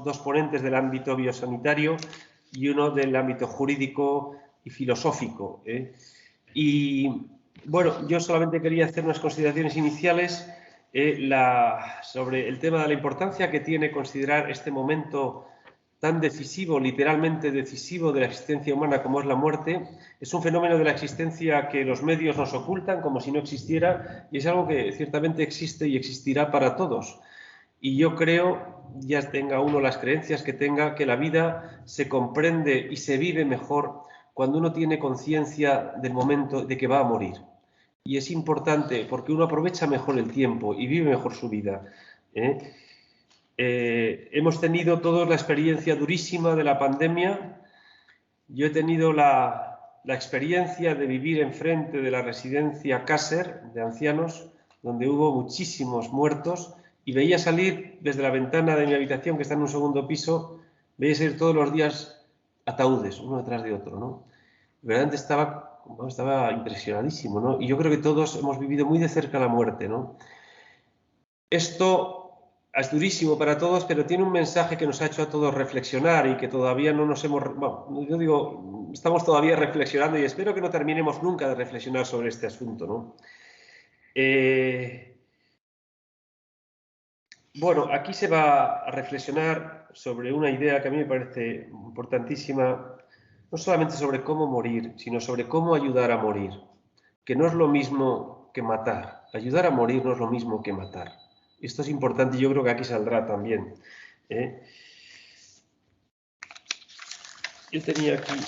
dos ponentes del ámbito biosanitario y uno del ámbito jurídico y filosófico. Y bueno, yo solamente quería hacer unas consideraciones iniciales sobre el tema de la importancia que tiene considerar este momento tan decisivo, literalmente decisivo de la existencia humana como es la muerte. Es un fenómeno de la existencia que los medios nos ocultan como si no existiera, y es algo que ciertamente existe y existirá para todos. Y yo creo, ya tenga uno las creencias que tenga, que la vida se comprende y se vive mejor cuando uno tiene conciencia del momento de que va a morir. Y es importante porque uno aprovecha mejor el tiempo y vive mejor su vida. Hemos tenido todos la experiencia durísima de la pandemia. Yo he tenido la experiencia de vivir enfrente de la residencia Kaiser de ancianos, donde hubo muchísimos muertos, y veía salir desde la ventana de mi habitación, que está en un segundo piso, veía salir todos los días ataúdes, uno detrás de otro, ¿no? Verdaderamente estaba impresionadísimo, ¿no? Y yo creo que todos hemos vivido muy de cerca la muerte, ¿no? Esto es durísimo para todos, pero tiene un mensaje que nos ha hecho a todos reflexionar y que todavía no nos hemos... Bueno, yo digo, estamos todavía reflexionando y espero que no terminemos nunca de reflexionar sobre este asunto, ¿no? Bueno, aquí se va a reflexionar sobre una idea que a mí me parece importantísima, no solamente sobre cómo morir, sino sobre cómo ayudar a morir, que no es lo mismo que matar. Ayudar a morir no es lo mismo que matar. Esto es importante y yo creo que aquí saldrá también. Yo tenía aquí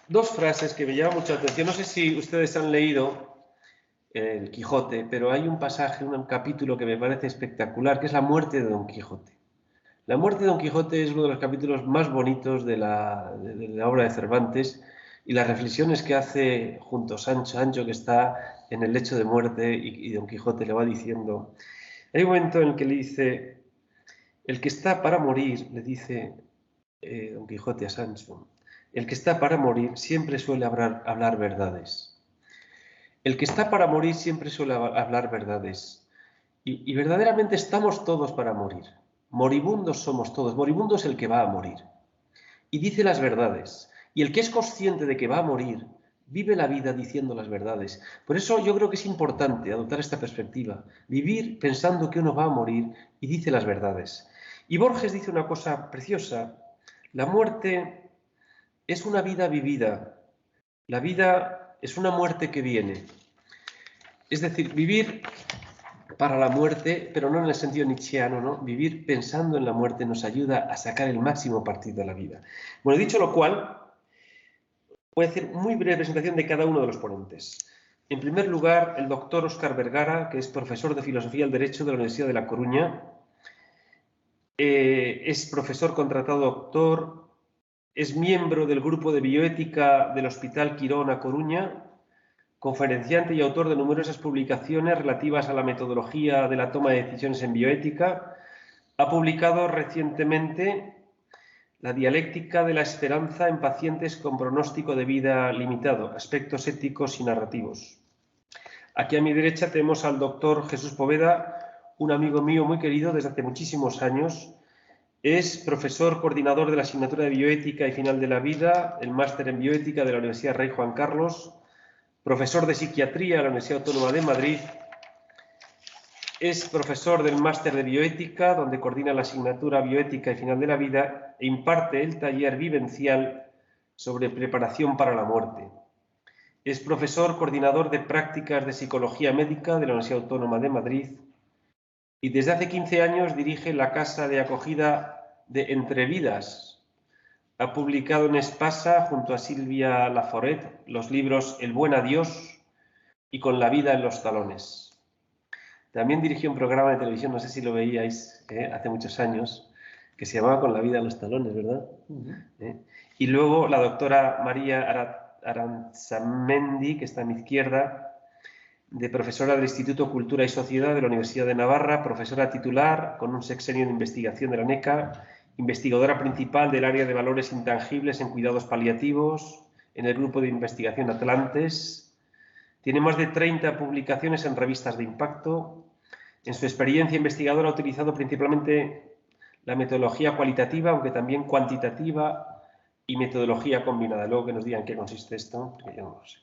dos frases que me llaman mucho la atención. No sé si ustedes han leído el Quijote, pero hay un pasaje, un capítulo que me parece espectacular, que es la muerte de Don Quijote. La muerte de Don Quijote es uno de los capítulos más bonitos de la obra de Cervantes, y las reflexiones que hace junto a Sancho, que está en el lecho de muerte, y Don Quijote le va diciendo... Hay un momento en el que le dice, el que está para morir, le dice Don Quijote a Sancho, el que está para morir siempre suele hablar verdades. El que está para morir siempre suele hablar verdades. Y verdaderamente estamos todos para morir. Moribundos somos todos. Moribundo es el que va a morir. Y dice las verdades. Y el que es consciente de que va a morir, vive la vida diciendo las verdades. Por eso yo creo que es importante adoptar esta perspectiva. Vivir pensando que uno va a morir y dice las verdades. Y Borges dice una cosa preciosa. La muerte es una vida vivida. La vida es una muerte que viene. Es decir, vivir para la muerte, pero no en el sentido nietzscheano, ¿no? Vivir pensando en la muerte nos ayuda a sacar el máximo partido de la vida. Bueno, dicho lo cual, voy a hacer muy breve presentación de cada uno de los ponentes. En primer lugar, el doctor Óscar Vergara, que es profesor de Filosofía del Derecho de la Universidad de La Coruña. Es profesor contratado doctor, es miembro del grupo de bioética del Hospital Quirón A Coruña, conferenciante y autor de numerosas publicaciones relativas a la metodología de la toma de decisiones en bioética. Ha publicado recientemente La dialéctica de la esperanza en pacientes con pronóstico de vida limitado, aspectos éticos y narrativos. Aquí a mi derecha tenemos al doctor Jesús Poveda, un amigo mío muy querido desde hace muchísimos años. Es profesor coordinador de la asignatura de bioética y final de la vida, el máster en bioética de la Universidad Rey Juan Carlos, profesor de psiquiatría de la Universidad Autónoma de Madrid. Es profesor del máster de bioética, donde coordina la asignatura bioética y final de la vida e imparte el taller vivencial sobre preparación para la muerte. Es profesor coordinador de prácticas de psicología médica de la Universidad Autónoma de Madrid y desde hace 15 años dirige la casa de acogida de Entre Vidas. Ha publicado en Espasa, junto a Silvia Laforet, los libros El buen adiós y Con la vida en los talones. También dirigió un programa de televisión, no sé si lo veíais, hace muchos años, que se llamaba Con la vida en los talones, ¿verdad? Y luego la doctora María Aranzamendi, que está a mi izquierda, de profesora del Instituto Cultura y Sociedad de la Universidad de Navarra, profesora titular con un sexenio de investigación de la NECA, investigadora principal del área de valores intangibles en cuidados paliativos, en el grupo de investigación Atlantes. Tiene más de 30 publicaciones en revistas de impacto. En su experiencia investigadora ha utilizado principalmente la metodología cualitativa, aunque también cuantitativa, y metodología combinada. Luego que nos digan qué consiste esto, porque yo no lo sé.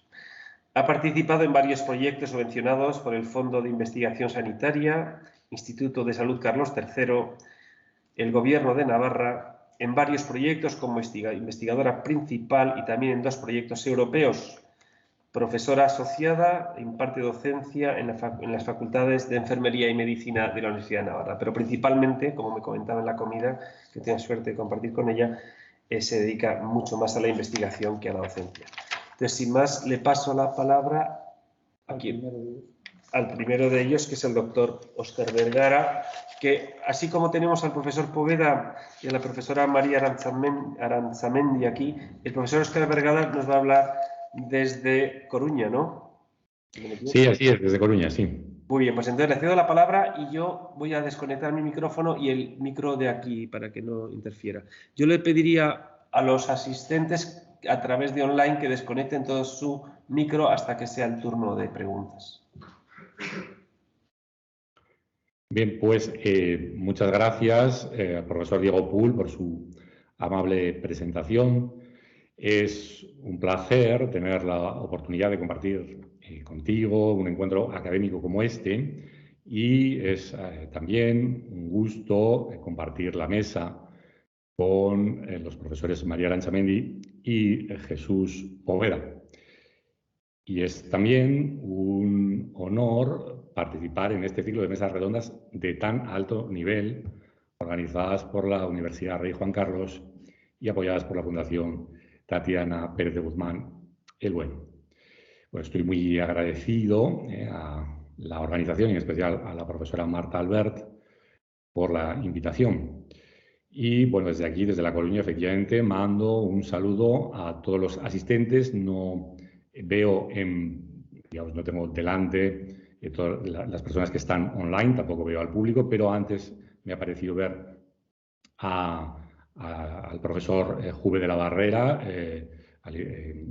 Ha participado en varios proyectos subvencionados por el Fondo de Investigación Sanitaria, Instituto de Salud Carlos III, el Gobierno de Navarra, en varios proyectos como investigadora principal y también en 2 proyectos europeos. Profesora asociada, imparte docencia en las facultades de Enfermería y Medicina de la Universidad de Navarra, pero principalmente, como me comentaba en la comida, que tengo suerte de compartir con ella, se dedica mucho más a la investigación que a la docencia. Entonces, sin más, le paso la palabra al primero de ellos, que es el doctor Óscar Vergara, que así como tenemos al profesor Poveda y a la profesora María Aranzamendi aquí, el profesor Óscar Vergara nos va a hablar desde Coruña, ¿no? Sí, así es, desde Coruña, sí. Muy bien, pues entonces le cedo la palabra y yo voy a desconectar mi micrófono y el micro de aquí para que no interfiera. Yo le pediría a los asistentes a través de online que desconecten todo su micro hasta que sea el turno de preguntas. Bien, pues muchas gracias al profesor Diego Pool por su amable presentación. Es un placer tener la oportunidad de compartir contigo un encuentro académico como este y es también un gusto compartir la mesa con los profesores María Aranzamendi y Jesús Poveda. Y es también un honor participar en este ciclo de mesas redondas de tan alto nivel, organizadas por la Universidad Rey Juan Carlos y apoyadas por la Fundación Tatiana Pérez de Guzmán el Bueno. Pues estoy muy agradecido a la organización y en especial a la profesora Marta Albert por la invitación. Y bueno, desde aquí, desde La Coruña, efectivamente, mando un saludo a todos los asistentes. No veo, digamos, no tengo delante todas las personas que están online, tampoco veo al público, pero antes me ha parecido ver al profesor Juve de la Barrera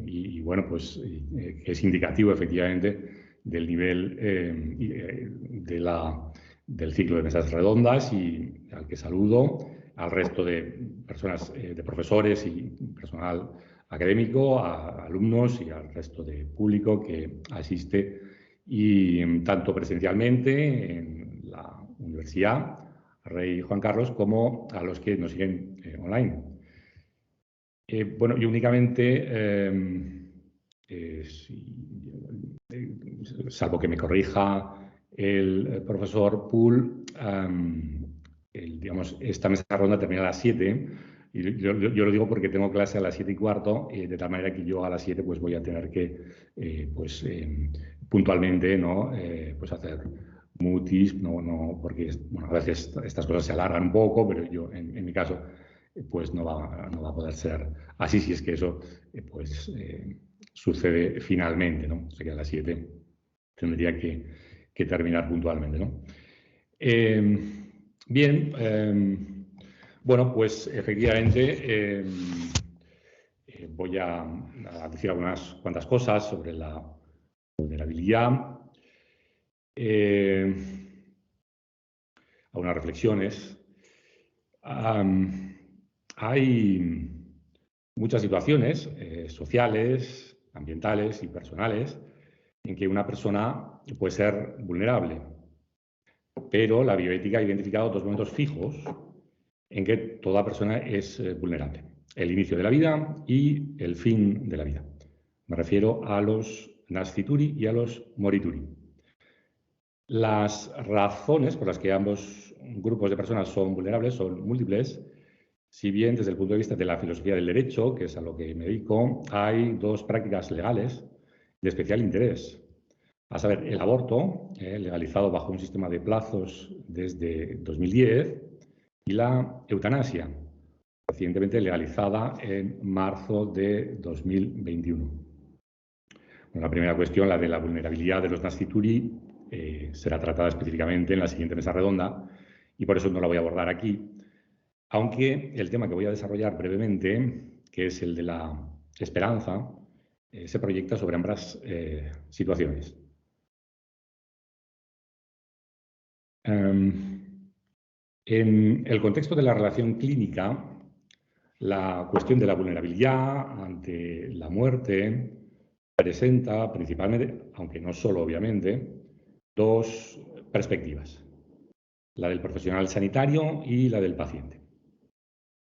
y bueno, pues que es indicativo, efectivamente, del nivel del ciclo de mesas redondas y al que saludo, al resto de personas, de profesores y personal académico, a alumnos y al resto de público que asiste y tanto presencialmente en la universidad Rey Juan Carlos como a los que nos siguen online. Bueno, y únicamente, salvo que me corrija el profesor Pool, digamos, esta mesa ronda termina a las 7. Y yo lo digo porque tengo clase a las 7:15, de tal manera que yo a las 7 pues voy a tener que, puntualmente, ¿no? Pues hacer mutis, no, porque bueno, a veces estas cosas se alargan un poco, pero yo, en mi caso, pues no va a poder ser así, si es que eso, sucede finalmente, ¿no? O sea que a las 7 tendría que terminar puntualmente, ¿no? Bien, bueno, pues efectivamente voy a decir algunas cuantas cosas sobre la vulnerabilidad, algunas reflexiones. Hay muchas situaciones sociales, ambientales y personales en que una persona puede ser vulnerable, pero la bioética ha identificado 2 momentos fijos en que toda persona es vulnerable: el inicio de la vida y el fin de la vida. Me refiero a los nascituri y a los morituri. Las razones por las que ambos grupos de personas son vulnerables son múltiples, si bien desde el punto de vista de la filosofía del derecho, que es a lo que me dedico, hay 2 prácticas legales de especial interés. A saber, el aborto, legalizado bajo un sistema de plazos desde 2010, y la eutanasia, recientemente legalizada en marzo de 2021. Bueno, la primera cuestión, la de la vulnerabilidad de los nascituri, será tratada específicamente en la siguiente mesa redonda y por eso no la voy a abordar aquí, aunque el tema que voy a desarrollar brevemente, que es el de la esperanza, se proyecta sobre ambas situaciones. En el contexto de la relación clínica, la cuestión de la vulnerabilidad ante la muerte presenta principalmente, aunque no solo obviamente, dos perspectivas, la del profesional sanitario y la del paciente.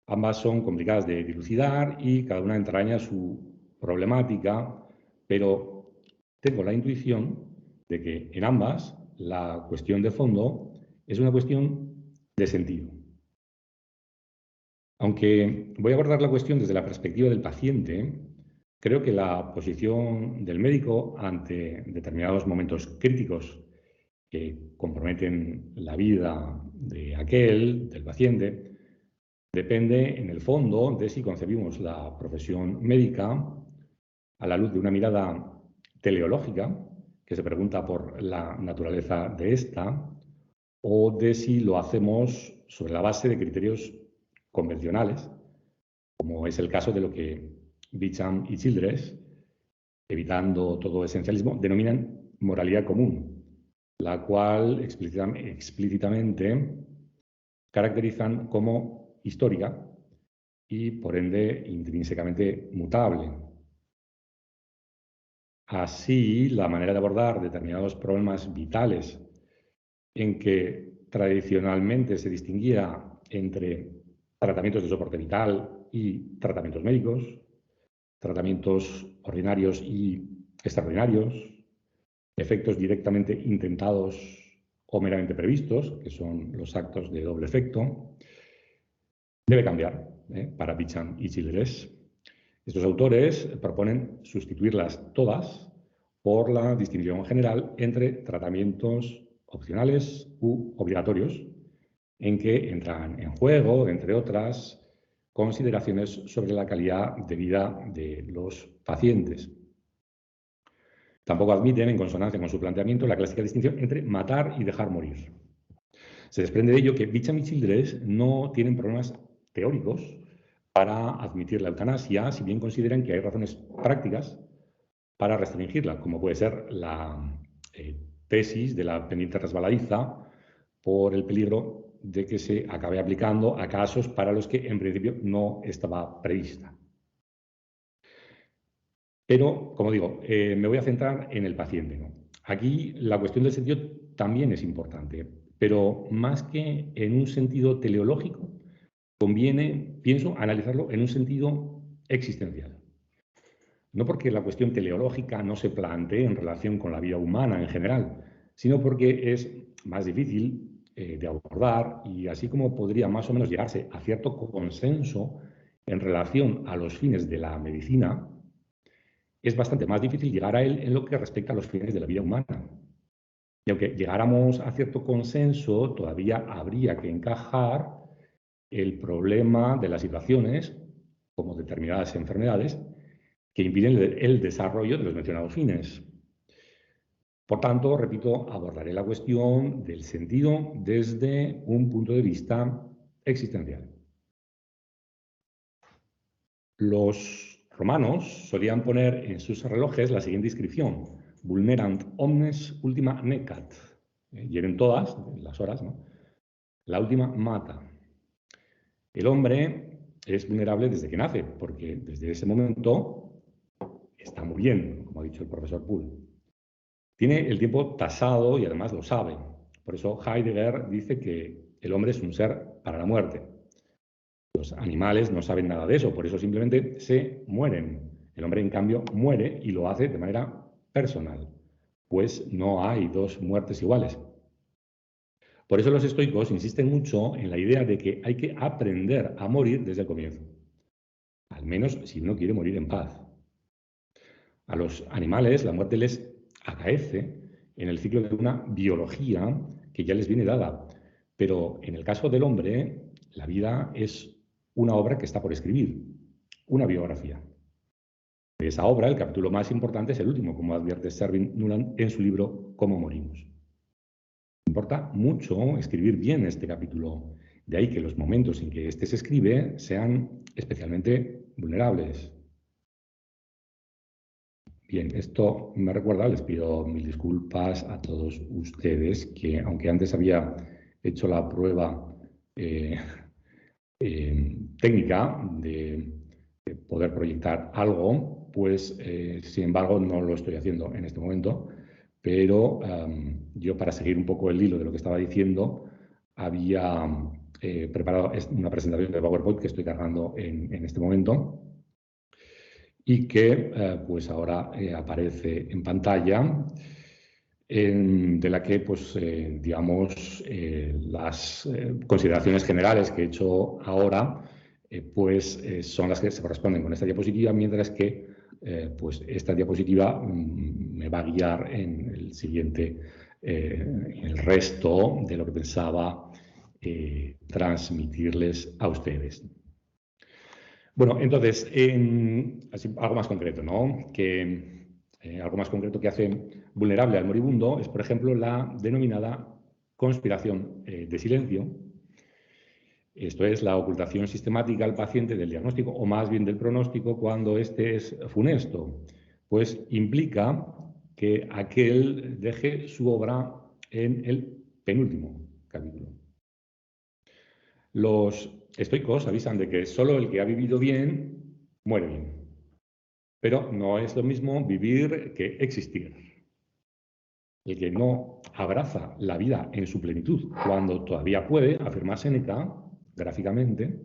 Ambas son complicadas de dilucidar y cada una entraña su problemática, pero tengo la intuición de que en ambas la cuestión de fondo es una cuestión de sentido. Aunque voy a abordar la cuestión desde la perspectiva del paciente, creo que la posición del médico ante determinados momentos críticos que comprometen la vida de aquel, del paciente, depende en el fondo de si concebimos la profesión médica a la luz de una mirada teleológica, que se pregunta por la naturaleza de esta, o de si lo hacemos sobre la base de criterios convencionales, como es el caso de lo que Beecham y Childress, evitando todo esencialismo, denominan moralidad común, la cual explícitamente caracterizan como histórica y, por ende, intrínsecamente mutable. Así, la manera de abordar determinados problemas vitales en que tradicionalmente se distinguía entre tratamientos de soporte vital y tratamientos médicos, tratamientos ordinarios y extraordinarios, efectos directamente intentados o meramente previstos, que son los actos de doble efecto, debe cambiar para Beecham y Childress. Estos autores proponen sustituirlas todas por la distinción general entre tratamientos opcionales u obligatorios, en que entran en juego, entre otras, consideraciones sobre la calidad de vida de los pacientes. Tampoco admiten, en consonancia con su planteamiento, la clásica distinción entre matar y dejar morir. Se desprende de ello que Beecham y Childress no tienen problemas teóricos para admitir la eutanasia, si bien consideran que hay razones prácticas para restringirla, como puede ser la tesis de la pendiente resbaladiza por el peligro de que se acabe aplicando a casos para los que en principio no estaba prevista. Pero, como digo, me voy a centrar en el paciente, ¿no? Aquí la cuestión del sentido también es importante, pero más que en un sentido teleológico, conviene, pienso, analizarlo en un sentido existencial. No porque la cuestión teleológica no se plantee en relación con la vida humana en general, sino porque es más difícil de abordar y así como podría más o menos llegarse a cierto consenso en relación a los fines de la medicina, es bastante más difícil llegar a él en lo que respecta a los fines de la vida humana. Y aunque llegáramos a cierto consenso, todavía habría que encajar el problema de las situaciones, como determinadas enfermedades, que impiden el desarrollo de los mencionados fines. Por tanto, repito, abordaré la cuestión del sentido desde un punto de vista existencial. Los romanos solían poner en sus relojes la siguiente inscripción: vulnerant omnes ultima necat. Hieren todas las horas, ¿no? La última mata. El hombre es vulnerable desde que nace, porque desde ese momento está muriendo, como ha dicho el profesor Poole. Tiene el tiempo tasado y además lo sabe. Por eso Heidegger dice que el hombre es un ser para la muerte. Los animales no saben nada de eso, por eso simplemente se mueren. El hombre, en cambio, muere y lo hace de manera personal, pues no hay dos muertes iguales. Por eso los estoicos insisten mucho en la idea de que hay que aprender a morir desde el comienzo, al menos si uno quiere morir en paz. A los animales la muerte les acaece en el ciclo de una biología que ya les viene dada, pero en el caso del hombre, la vida es una obra que está por escribir, una biografía. De esa obra, el capítulo más importante es el último, como advierte Servin Nuland en su libro Cómo morimos. Importa mucho escribir bien este capítulo, de ahí que los momentos en que este se escribe sean especialmente vulnerables. Bien, esto me recuerda, les pido mil disculpas a todos ustedes, que aunque antes había hecho la prueba técnica de poder proyectar algo, pues sin embargo no lo estoy haciendo en este momento, pero yo, para seguir un poco el hilo de lo que estaba diciendo, había preparado una presentación de PowerPoint que estoy cargando en este momento y que pues ahora aparece en pantalla, de la que, pues, digamos, las consideraciones generales que he hecho ahora pues son las que se corresponden con esta diapositiva, mientras que pues esta diapositiva me va a guiar en el siguiente, en el resto de lo que pensaba transmitirles a ustedes. Bueno, entonces, así, algo más concreto, ¿no? Algo más concreto que hace vulnerable al moribundo es, por ejemplo, la denominada conspiración de silencio. Esto es la ocultación sistemática al paciente del diagnóstico, o más bien del pronóstico, cuando éste es funesto. Pues implica que aquel deje su obra en el penúltimo capítulo. Los estoicos avisan de que solo el que ha vivido bien muere bien. Pero no es lo mismo vivir que existir. El que no abraza la vida en su plenitud cuando todavía puede, afirma Séneca gráficamente,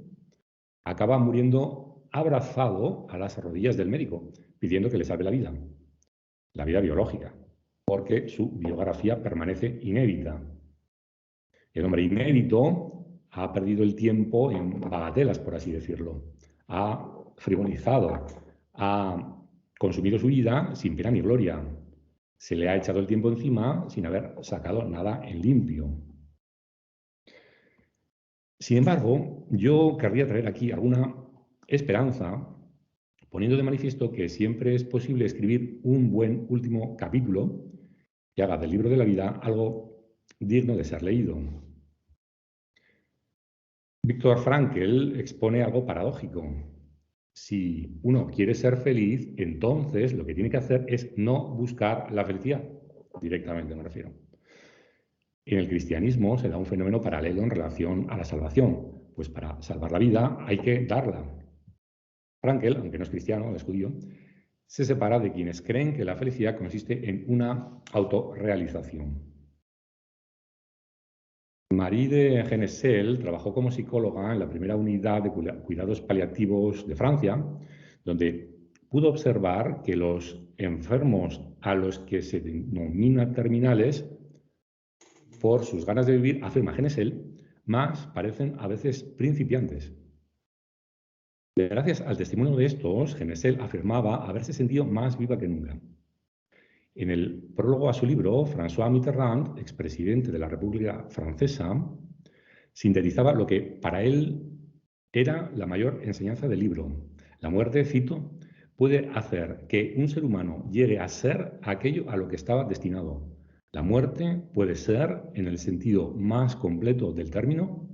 acaba muriendo abrazado a las rodillas del médico, pidiendo que le salve la vida biológica, porque su biografía permanece inédita. El hombre inédito ha perdido el tiempo en bagatelas, por así decirlo. Ha frivolizado, ha consumido su vida sin pena ni gloria. Se le ha echado el tiempo encima sin haber sacado nada en limpio. Sin embargo, yo querría traer aquí alguna esperanza, poniendo de manifiesto que siempre es posible escribir un buen último capítulo que haga del libro de la vida algo digno de ser leído. Viktor Frankl expone algo paradójico. Si uno quiere ser feliz, entonces lo que tiene que hacer es no buscar la felicidad, directamente me refiero. En el cristianismo se da un fenómeno paralelo en relación a la salvación, pues para salvar la vida hay que darla. Frankl, aunque no es cristiano, es judío, se separa de quienes creen que la felicidad consiste en una autorrealización. Marie de Genesel trabajó como psicóloga en la primera unidad de cuidados paliativos de Francia, donde pudo observar que los enfermos a los que se denomina terminales por sus ganas de vivir, afirma Genesel, más parecen a veces principiantes. Gracias al testimonio de estos, Genesel afirmaba haberse sentido más viva que nunca. En el prólogo a su libro, François Mitterrand, expresidente de la República Francesa, sintetizaba lo que para él era la mayor enseñanza del libro. La muerte, cito, puede hacer que un ser humano llegue a ser aquello a lo que estaba destinado. La muerte puede ser, en el sentido más completo del término,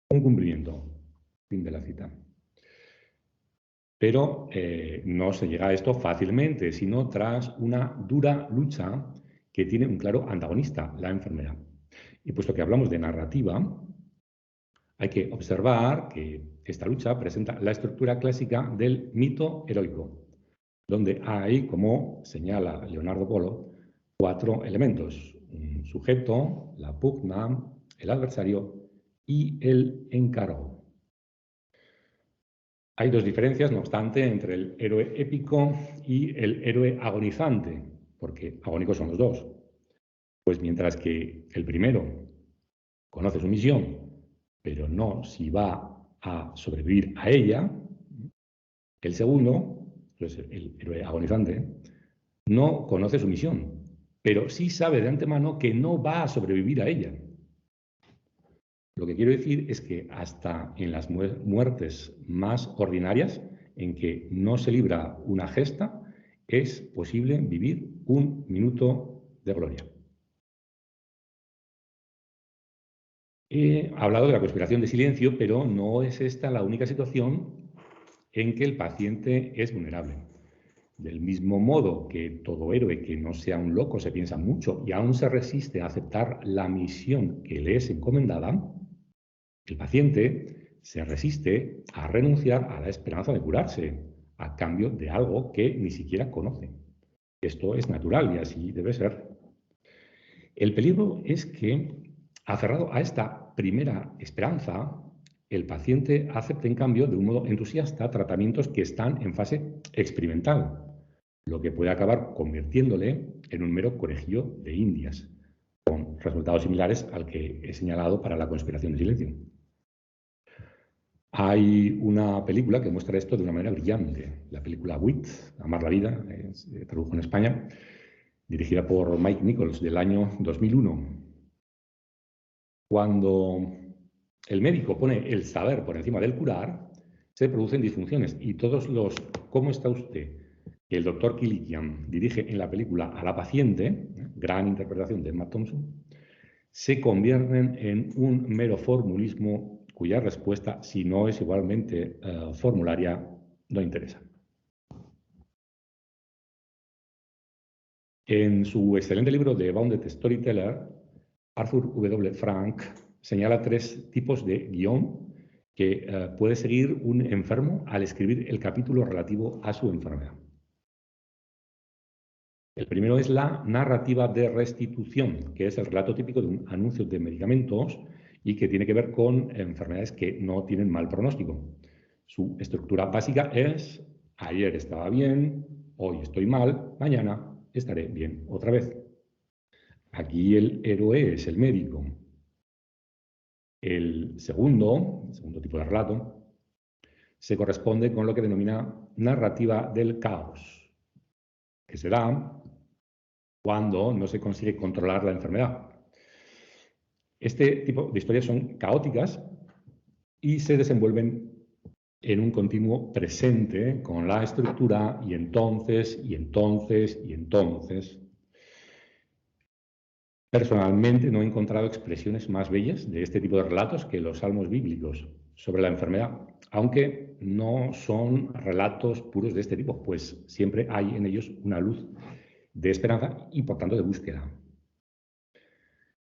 un cumplimiento. Fin de la cita. Pero no se llega a esto fácilmente, sino tras una dura lucha que tiene un claro antagonista, la enfermedad. Y puesto que hablamos de narrativa, hay que observar que esta lucha presenta la estructura clásica del mito heroico, donde hay, como señala Leonardo Polo, 4 elementos: un sujeto, la pugna, el adversario y el encargo. Hay dos diferencias, no obstante, entre el héroe épico y el héroe agonizante, porque agónicos son los dos. Pues mientras que el primero conoce su misión, pero no si va a sobrevivir a ella, el segundo, pues el héroe agonizante, no conoce su misión, pero sí sabe de antemano que no va a sobrevivir a ella. Lo que quiero decir es que hasta en las muertes más ordinarias, en que no se libra una gesta, es posible vivir un minuto de gloria. He hablado de la conspiración de silencio, pero no es esta la única situación en que el paciente es vulnerable. Del mismo modo que todo héroe que no sea un loco se piensa mucho y aún se resiste a aceptar la misión que le es encomendada, El paciente se resiste a renunciar a la esperanza de curarse a cambio de algo que ni siquiera conoce. Esto es natural y así debe ser. El peligro es que, aferrado a esta primera esperanza, el paciente acepte en cambio de un modo entusiasta tratamientos que están en fase experimental, lo que puede acabar convirtiéndole en un mero conejillo de indias, con resultados similares al que he señalado para la conspiración de silencio. Hay una película que muestra esto de una manera brillante, la película Wit, Amar la vida, se tradujo en España, dirigida por Mike Nichols del año 2001. Cuando el médico pone el saber por encima del curar, se producen disfunciones y todos los ¿cómo está usted? Que el doctor Kilikian dirige en la película a la paciente, gran interpretación de Emma Thompson, se convierten en un mero formulismo cuya respuesta, si no es igualmente formularia, no interesa. En su excelente libro The Bounded Storyteller, Arthur W. Frank señala 3 tipos de guión que puede seguir un enfermo al escribir el capítulo relativo a su enfermedad. El primero es la narrativa de restitución, que es el relato típico de un anuncio de medicamentos y que tiene que ver con enfermedades que no tienen mal pronóstico. Su estructura básica es: ayer estaba bien, hoy estoy mal, mañana estaré bien otra vez. Aquí el héroe es el médico. El segundo tipo de relato se corresponde con lo que denomina narrativa del caos, que se da cuando no se consigue controlar la enfermedad. Este tipo de historias son caóticas y se desenvuelven en un continuo presente con la estructura y entonces, y entonces, y entonces. Personalmente no he encontrado expresiones más bellas de este tipo de relatos que los salmos bíblicos sobre la enfermedad, aunque no son relatos puros de este tipo, pues siempre hay en ellos una luz de esperanza y por tanto de búsqueda.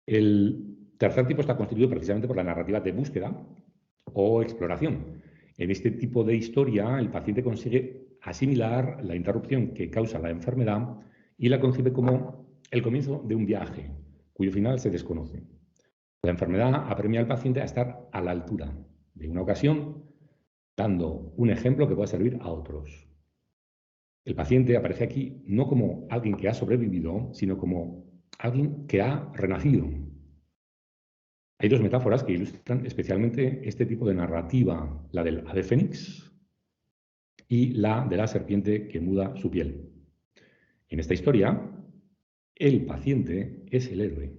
El tercer tipo está constituido precisamente por la narrativa de búsqueda o exploración. En este tipo de historia, el paciente consigue asimilar la interrupción que causa la enfermedad y la concibe como el comienzo de un viaje, cuyo final se desconoce. La enfermedad apremia al paciente a estar a la altura de una ocasión, dando un ejemplo que pueda servir a otros. El paciente aparece aquí no como alguien que ha sobrevivido, sino como alguien que ha renacido. Hay 2 metáforas que ilustran especialmente este tipo de narrativa, la del ave fénix y la de la serpiente que muda su piel. En esta historia, el paciente es el héroe,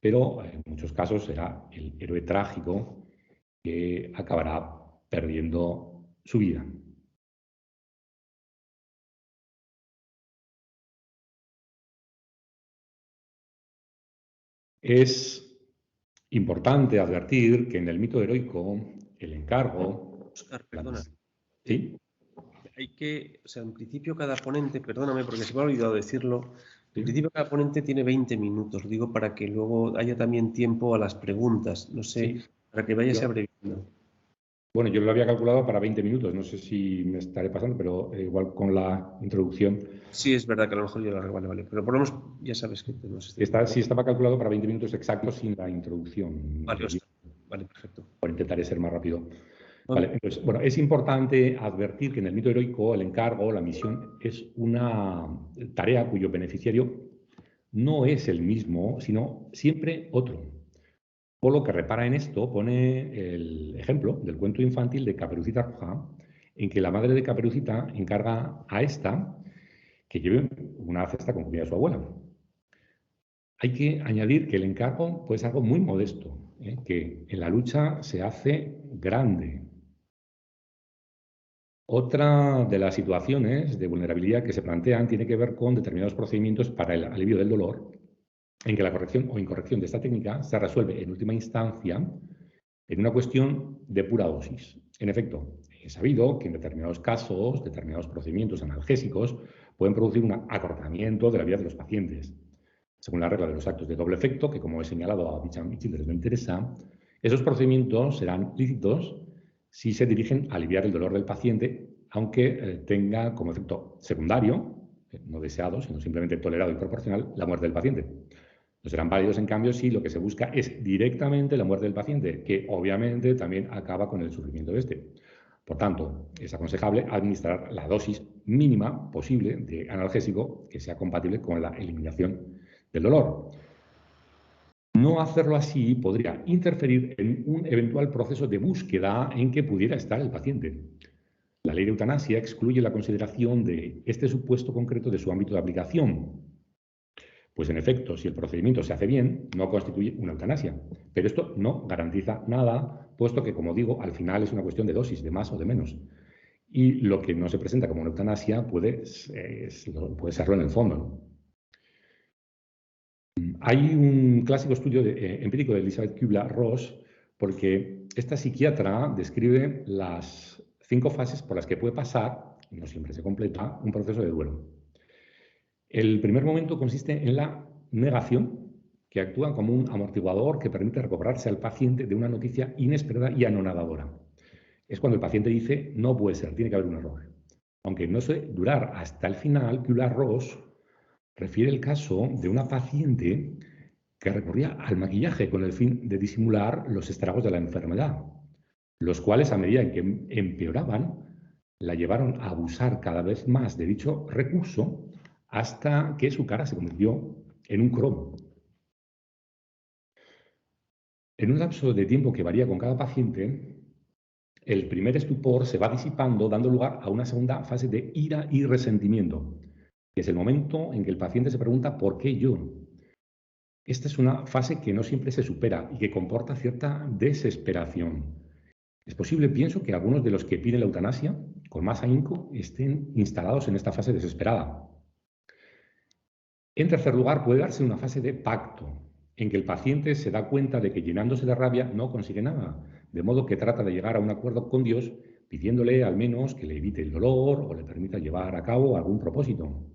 pero en muchos casos será el héroe trágico que acabará perdiendo su vida. Es importante advertir que en el mito heroico el encargo... Óscar, perdona. ¿Sí? Hay que, o sea, en principio cada ponente, perdóname porque se me ha olvidado decirlo, en principio cada ponente tiene 20 minutos, digo, para que luego haya también tiempo a las preguntas, no sé, Sí. para que vayas abreviando. Bueno, yo lo había calculado para 20 minutos, no sé si me estaré pasando, pero igual con la introducción. Sí, es verdad que a lo mejor yo lo vale, pero por lo menos ya sabes que tenemos sí estaba calculado para 20 minutos exactos sin la introducción. Vale, Oscar. Vale, perfecto. Intentaré ser más rápido. Vale, entonces, bueno, es importante advertir que en el mito heroico el encargo, la misión, es una tarea cuyo beneficiario no es el mismo, sino siempre otro. Polo, que repara en esto, pone el ejemplo del cuento infantil de Caperucita Roja, en que la madre de Caperucita encarga a esta que lleve una cesta con comida de su abuela. Hay que añadir que el encargo pues, es algo muy modesto, que en la lucha se hace grande. Otra de las situaciones de vulnerabilidad que se plantean tiene que ver con determinados procedimientos para el alivio del dolor, en que la corrección o incorrección de esta técnica se resuelve en última instancia en una cuestión de pura dosis. En efecto, es sabido que en determinados casos, determinados procedimientos analgésicos pueden producir un acortamiento de la vida de los pacientes, según la regla de los actos de doble efecto, que como he señalado a Bicham y Childress no interesa, Esos procedimientos serán lícitos si se dirigen a aliviar el dolor del paciente, aunque tenga como efecto secundario, no deseado, sino simplemente tolerado y proporcional, la muerte del paciente. No serán válidos, en cambio, si lo que se busca es directamente la muerte del paciente, que obviamente también acaba con el sufrimiento de este. Por tanto, es aconsejable administrar la dosis mínima posible de analgésico que sea compatible con la eliminación del dolor. No hacerlo así podría interferir en un eventual proceso de búsqueda en que pudiera estar el paciente. La ley de eutanasia excluye la consideración de este supuesto concreto de su ámbito de aplicación. Pues en efecto, si el procedimiento se hace bien, no constituye una eutanasia. Pero esto no garantiza nada, puesto que, como digo, al final es una cuestión de dosis, de más o de menos. Y lo que no se presenta como una eutanasia puede serlo en el fondo, ¿no? Hay un clásico estudio empírico de Elisabeth Kübler-Ross, porque esta psiquiatra describe las 5 fases por las que puede pasar, y no siempre se completa, un proceso de duelo. El primer momento consiste en la negación, que actúa como un amortiguador que permite recobrarse al paciente de una noticia inesperada y anonadadora. Es cuando el paciente dice, no puede ser, tiene que haber un error. Aunque no suele durar hasta el final, Kübler-Ross refiere el caso de una paciente que recurría al maquillaje con el fin de disimular los estragos de la enfermedad, los cuales, a medida en que empeoraban, la llevaron a abusar cada vez más de dicho recurso hasta que su cara se convirtió en un cromo. En un lapso de tiempo que varía con cada paciente, el primer estupor se va disipando, dando lugar a una segunda fase de ira y resentimiento, que es el momento en que el paciente se pregunta ¿por qué yo? Esta es una fase que no siempre se supera y que comporta cierta desesperación. Es posible, pienso, que algunos de los que piden la eutanasia con más ahínco estén instalados en esta fase desesperada. En tercer lugar, puede darse una fase de pacto, en que el paciente se da cuenta de que llenándose de rabia no consigue nada, de modo que trata de llegar a un acuerdo con Dios, pidiéndole al menos que le evite el dolor o le permita llevar a cabo algún propósito.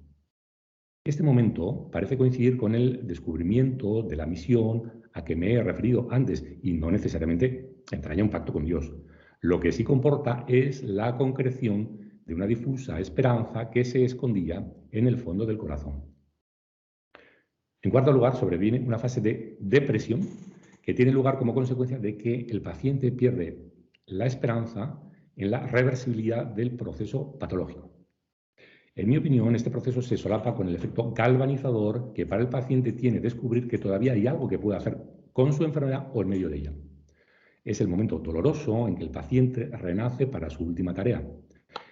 Este momento parece coincidir con el descubrimiento de la misión a que me he referido antes y no necesariamente entraña un pacto con Dios. Lo que sí comporta es la concreción de una difusa esperanza que se escondía en el fondo del corazón. En cuarto lugar, sobreviene una fase de depresión que tiene lugar como consecuencia de que el paciente pierde la esperanza en la reversibilidad del proceso patológico. En mi opinión, este proceso se solapa con el efecto galvanizador que para el paciente tiene descubrir que todavía hay algo que puede hacer con su enfermedad o en medio de ella. Es el momento doloroso en que el paciente renace para su última tarea.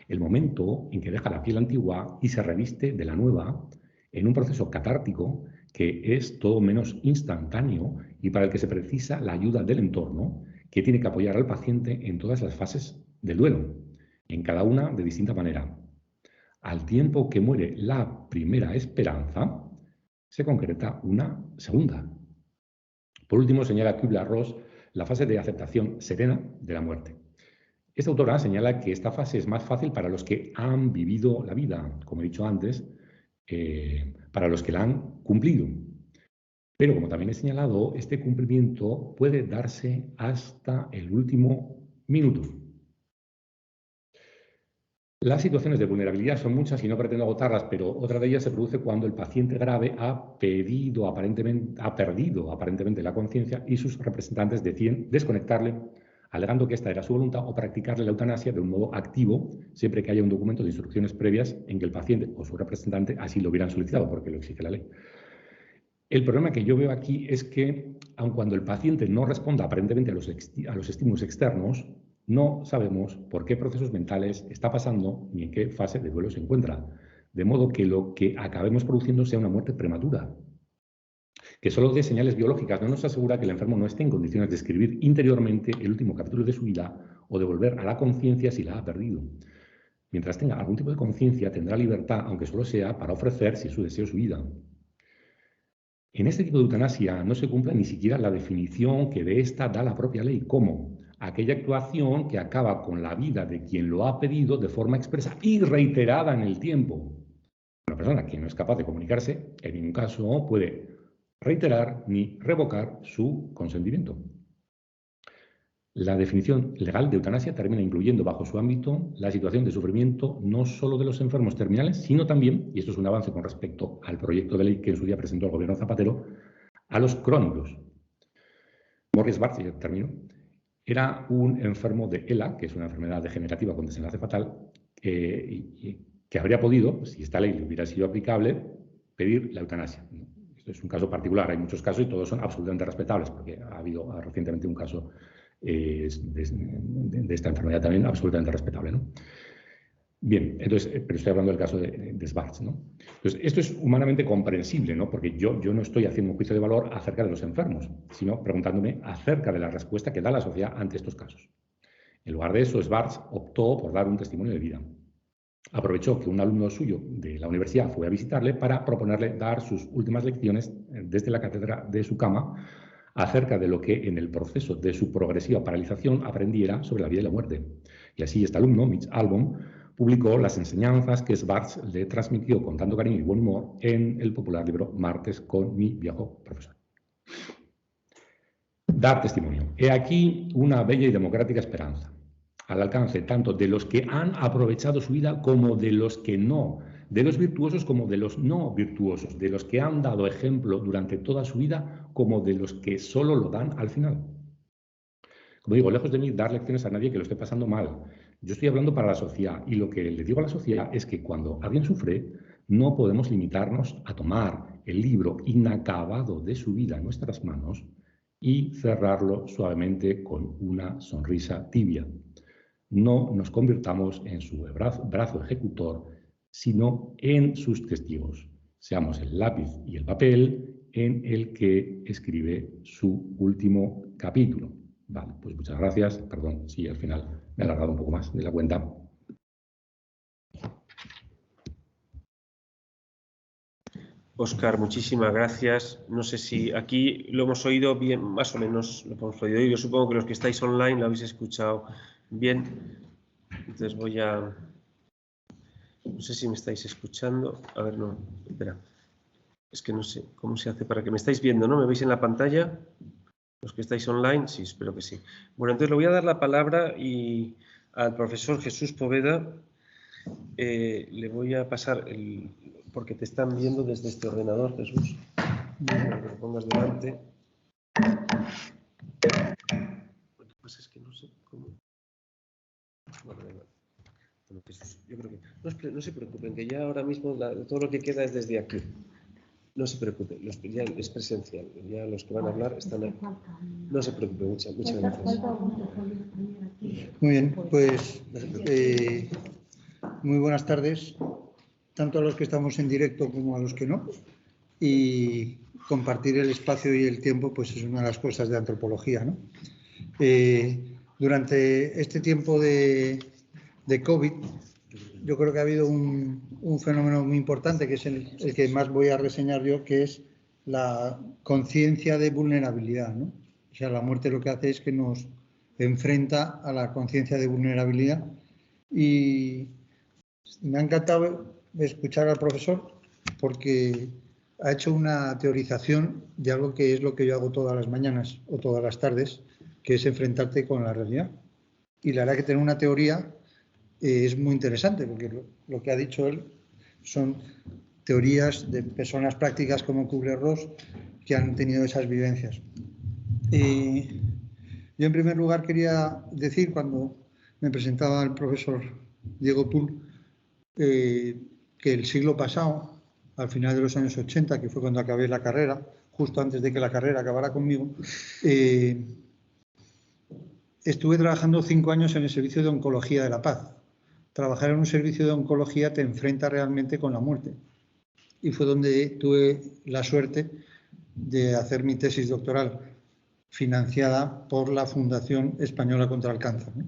El momento en que deja la piel antigua y se reviste de la nueva en un proceso catártico que es todo menos instantáneo y para el que se precisa la ayuda del entorno, que tiene que apoyar al paciente en todas las fases del duelo, en cada una de distinta manera. Al tiempo que muere la primera esperanza, se concreta una segunda. Por último, señala Kübler-Ross la fase de aceptación serena de la muerte. Esta autora señala que esta fase es más fácil para los que han vivido la vida, como he dicho antes, para los que la han cumplido. Pero, como también he señalado, este cumplimiento puede darse hasta el último minuto. Las situaciones de vulnerabilidad son muchas y no pretendo agotarlas, pero otra de ellas se produce cuando el paciente grave ha perdido aparentemente la conciencia y sus representantes deciden desconectarle, alegando que esta era su voluntad, o practicarle la eutanasia de un modo activo, siempre que haya un documento de instrucciones previas en que el paciente o su representante así lo hubieran solicitado, porque lo exige la ley. El problema que yo veo aquí es que, aun cuando el paciente no responda aparentemente a los estímulos externos, no sabemos por qué procesos mentales está pasando ni en qué fase de duelo se encuentra, de modo que lo que acabemos produciendo sea una muerte prematura. Que solo dé señales biológicas no nos asegura que el enfermo no esté en condiciones de escribir interiormente el último capítulo de su vida o de volver a la conciencia si la ha perdido. Mientras tenga algún tipo de conciencia, tendrá libertad, aunque solo sea para ofrecer, si es su deseo, su vida. En este tipo de eutanasia no se cumple ni siquiera la definición que de esta da la propia ley, como aquella actuación que acaba con la vida de quien lo ha pedido de forma expresa y reiterada en el tiempo. Una persona que no es capaz de comunicarse, en ningún caso puede reiterar ni revocar su consentimiento. La definición legal de eutanasia termina incluyendo bajo su ámbito la situación de sufrimiento no solo de los enfermos terminales, sino también, y esto es un avance con respecto al proyecto de ley que en su día presentó el gobierno Zapatero, a los crónicos. Maurice Barthes, ya termino, era un enfermo de ELA, que es una enfermedad degenerativa con desenlace fatal, que habría podido, si esta ley le hubiera sido aplicable, pedir la eutanasia. Esto es un caso particular, hay muchos casos y todos son absolutamente respetables, porque ha habido recientemente un caso de esta enfermedad también absolutamente respetable, ¿no? Bien, entonces, pero estoy hablando del caso de Schwarz, ¿no? Entonces, esto es humanamente comprensible, ¿no? Porque yo no estoy haciendo un juicio de valor acerca de los enfermos, sino preguntándome acerca de la respuesta que da la sociedad ante estos casos. En lugar de eso, Schwarz optó por dar un testimonio de vida. Aprovechó que un alumno suyo de la universidad fue a visitarle para proponerle dar sus últimas lecciones desde la cátedra de su cama acerca de lo que en el proceso de su progresiva paralización aprendiera sobre la vida y la muerte. Y así este alumno, Mitch Albom, publicó las enseñanzas que Schwarz le transmitió con tanto cariño y buen humor en el popular libro Martes con mi viejo profesor. Dar testimonio. He aquí una bella y democrática esperanza, al alcance tanto de los que han aprovechado su vida como de los que no, de los virtuosos como de los no virtuosos, de los que han dado ejemplo durante toda su vida como de los que solo lo dan al final. Como digo, lejos de mí dar lecciones a nadie que lo esté pasando mal. Yo estoy hablando para la sociedad y lo que le digo a la sociedad es que cuando alguien sufre, no podemos limitarnos a tomar el libro inacabado de su vida en nuestras manos y cerrarlo suavemente con una sonrisa tibia. No nos convirtamos en su brazo ejecutor, sino en sus testigos. Seamos el lápiz y el papel en el que escribe su último capítulo. Vale, pues muchas gracias. Perdón si al final me he alargado un poco más de la cuenta. Óscar, muchísimas gracias. No sé si aquí lo hemos oído bien, más o menos lo hemos podido oír. Yo supongo que los que estáis online lo habéis escuchado bien. Entonces voy a... No sé si me estáis escuchando. A ver, no, espera. Es que no sé cómo se hace para que me estáis viendo, ¿no? ¿Me veis en la pantalla? Los que estáis online, sí, espero que sí. Bueno, entonces le voy a dar la palabra al profesor Jesús Poveda. Le voy a pasar porque te están viendo desde este ordenador, Jesús. Para que lo pongas delante. Lo que pasa es que no sé cómo. Bueno, Jesús, yo creo que no se preocupen, que ya ahora mismo todo lo que queda es desde aquí. No se preocupen, ya es presencial, ya los que van a hablar están ahí. No se preocupen, muchas gracias. Muy bien, pues muy buenas tardes, tanto a los que estamos en directo como a los que no. Y compartir el espacio y el tiempo pues es una de las cosas de antropología, ¿no? Durante este tiempo de COVID, yo creo que ha habido un fenómeno muy importante, que es el que más voy a reseñar yo, que es la conciencia de vulnerabilidad, ¿no? O sea, la muerte lo que hace es que nos enfrenta a la conciencia de vulnerabilidad. Y me ha encantado escuchar al profesor porque ha hecho una teorización de algo que es lo que yo hago todas las mañanas o todas las tardes, que es enfrentarte con la realidad. Y la verdad que tener una teoría es muy interesante, porque lo que ha dicho él son teorías de personas prácticas como Kubler-Ross que han tenido esas vivencias. Yo en primer lugar quería decir, cuando me presentaba el profesor Diego Pull, que el siglo pasado, al final de los años 80, que fue cuando acabé la carrera, justo antes de que la carrera acabara conmigo, estuve trabajando 5 años en el servicio de oncología de la paz. Trabajar en un servicio de oncología te enfrenta realmente con la muerte. Y fue donde tuve la suerte de hacer mi tesis doctoral, financiada por la Fundación Española contra el Cáncer, ¿no?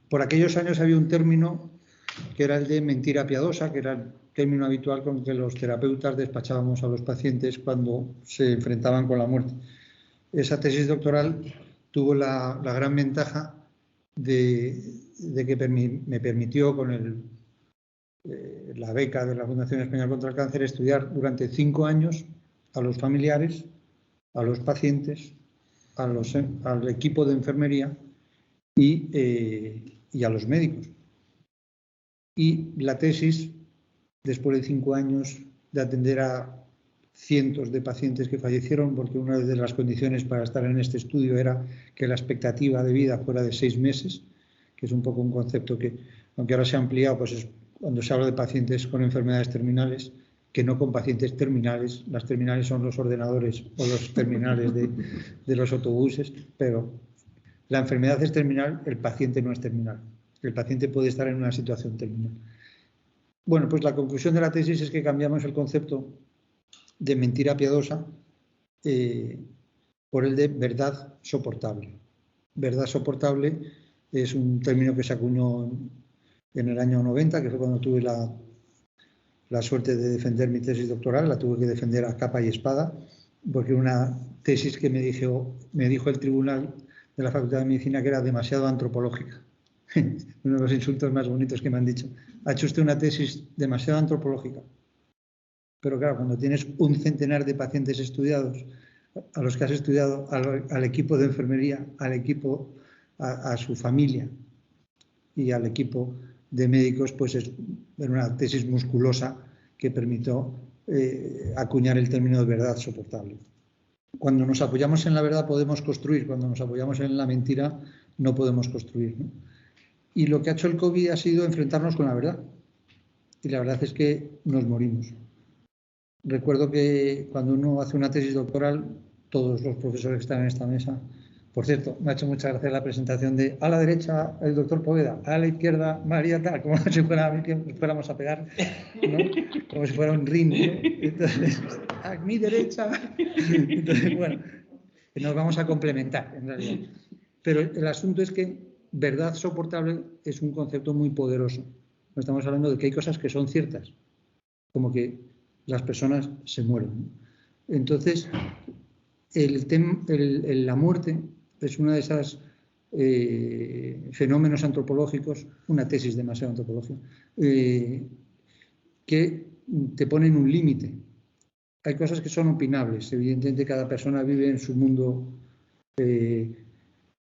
Por aquellos años había un término que era el de mentira piadosa, que era el término habitual con que los terapeutas despachábamos a los pacientes cuando se enfrentaban con la muerte. Esa tesis doctoral tuvo la gran ventaja de que me permitió, con la beca de la Fundación Española contra el Cáncer, estudiar durante 5 años a los familiares, a los pacientes al equipo de enfermería y a los médicos. Y la tesis, después de 5 años de atender a cientos de pacientes que fallecieron, porque una de las condiciones para estar en este estudio era que la expectativa de vida fuera de 6 meses, que es un poco un concepto que, aunque ahora se ha ampliado, pues es cuando se habla de pacientes con enfermedades terminales, que no con pacientes terminales. Las terminales son los ordenadores o los terminales de los autobuses, pero la enfermedad es terminal, el paciente no es terminal. El paciente puede estar en una situación terminal. Bueno, pues la conclusión de la tesis es que cambiamos el concepto de mentira piadosa por el de verdad soportable. Verdad soportable es un término que se acuñó en el año 90, que fue cuando tuve la suerte de defender mi tesis doctoral. La tuve que defender a capa y espada, porque una tesis que me dijo el tribunal de la Facultad de Medicina que era demasiado antropológica. Uno de los insultos más bonitos que me han dicho. Ha hecho usted una tesis demasiado antropológica. Pero claro, cuando tienes un centenar de pacientes estudiados, a los que has estudiado, al equipo de enfermería, al equipo, a su familia y al equipo de médicos, pues es una tesis musculosa que permitió acuñar el término de verdad soportable. Cuando nos apoyamos en la verdad podemos construir, cuando nos apoyamos en la mentira no podemos construir, ¿no? Y lo que ha hecho el COVID ha sido enfrentarnos con la verdad. Y la verdad es que nos morimos. Recuerdo que cuando uno hace una tesis doctoral, todos los profesores que están en esta mesa, por cierto, me ha hecho mucha gracia la presentación de a la derecha el doctor Poveda, a la izquierda María tal, como si fuéramos a pegar, ¿no? Como si fuera un ring, ¿no? Entonces, a mi derecha. Entonces, bueno, nos vamos a complementar en realidad. Pero el asunto es que verdad soportable es un concepto muy poderoso. Estamos hablando de que hay cosas que son ciertas, como que las personas se mueren. Entonces, la muerte es uno de esos fenómenos antropológicos, una tesis demasiado antropológica, que te ponen un límite. Hay cosas que son opinables. Evidentemente, cada persona vive en su mundo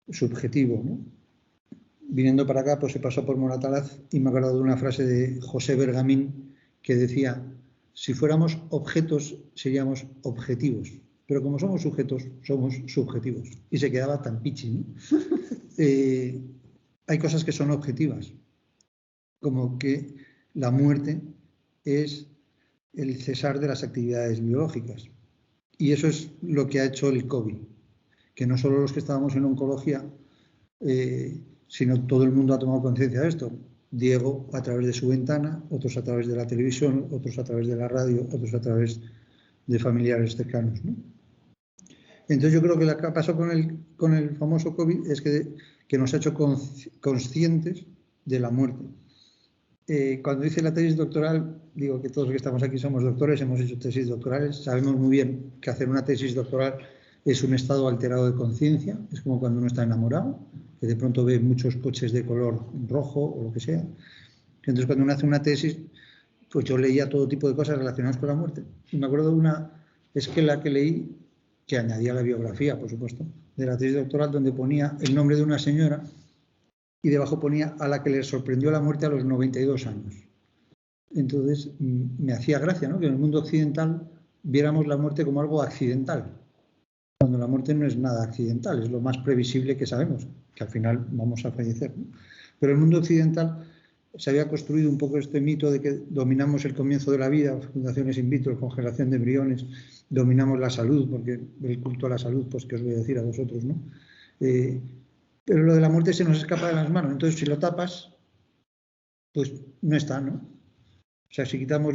subjetivo, ¿no? Viniendo para acá, pues se pasó por Moratalaz y me he acordado de una frase de José Bergamín que decía: si fuéramos objetos, seríamos objetivos. Pero como somos sujetos, somos subjetivos. Y se quedaba tan pichi, ¿no? Hay cosas que son objetivas, como que la muerte es el cesar de las actividades biológicas. Y eso es lo que ha hecho el COVID. Que no solo los que estábamos en oncología, sino todo el mundo ha tomado conciencia de esto. Diego a través de su ventana, otros a través de la televisión, otros a través de la radio, otros a través de familiares cercanos, ¿no? Entonces yo creo que lo que pasó con el famoso COVID es que nos ha hecho conscientes de la muerte. Cuando hice la tesis doctoral, digo que todos los que estamos aquí somos doctores, hemos hecho tesis doctorales, sabemos muy bien que hacer una tesis doctoral es un estado alterado de conciencia, es como cuando uno está enamorado, que de pronto ve muchos coches de color rojo o lo que sea. Entonces cuando uno hace una tesis, pues yo leía todo tipo de cosas relacionadas con la muerte. Y me acuerdo de una esquela que leí, que añadía la biografía, por supuesto, de la tesis doctoral, donde ponía el nombre de una señora y debajo ponía a la que le sorprendió la muerte a los 92 años. Entonces me hacía gracia, ¿no?, que en el mundo occidental viéramos la muerte como algo accidental, cuando la muerte no es nada accidental, es lo más previsible que sabemos, que al final vamos a fallecer, ¿no? Pero el mundo occidental se había construido un poco este mito de que dominamos el comienzo de la vida, fecundaciones in vitro, congelación de embriones, dominamos la salud, porque el culto a la salud, pues que os voy a decir a vosotros, ¿no? Pero lo de la muerte se nos escapa de las manos, entonces si lo tapas, pues no está, ¿no? O sea, si quitamos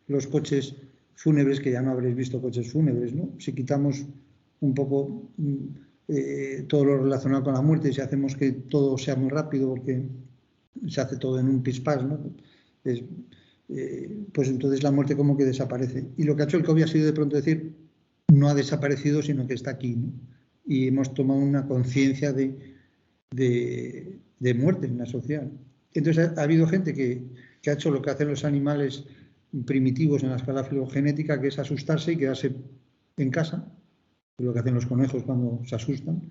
los coches fúnebres, que ya no habréis visto coches fúnebres, ¿no? Si quitamos un poco todo lo relacionado con la muerte y si hacemos que todo sea muy rápido, porque se hace todo en un pispás, ¿no? Pues entonces la muerte como que desaparece. Y lo que ha hecho el COVID ha sido de pronto decir, no ha desaparecido, sino que está aquí, ¿no? Y hemos tomado una conciencia de muerte en la sociedad. Entonces ha habido gente que ha hecho lo que hacen los animales primitivos en la escala filogenética, que es asustarse y quedarse en casa. es lo que hacen los conejos cuando se asustan.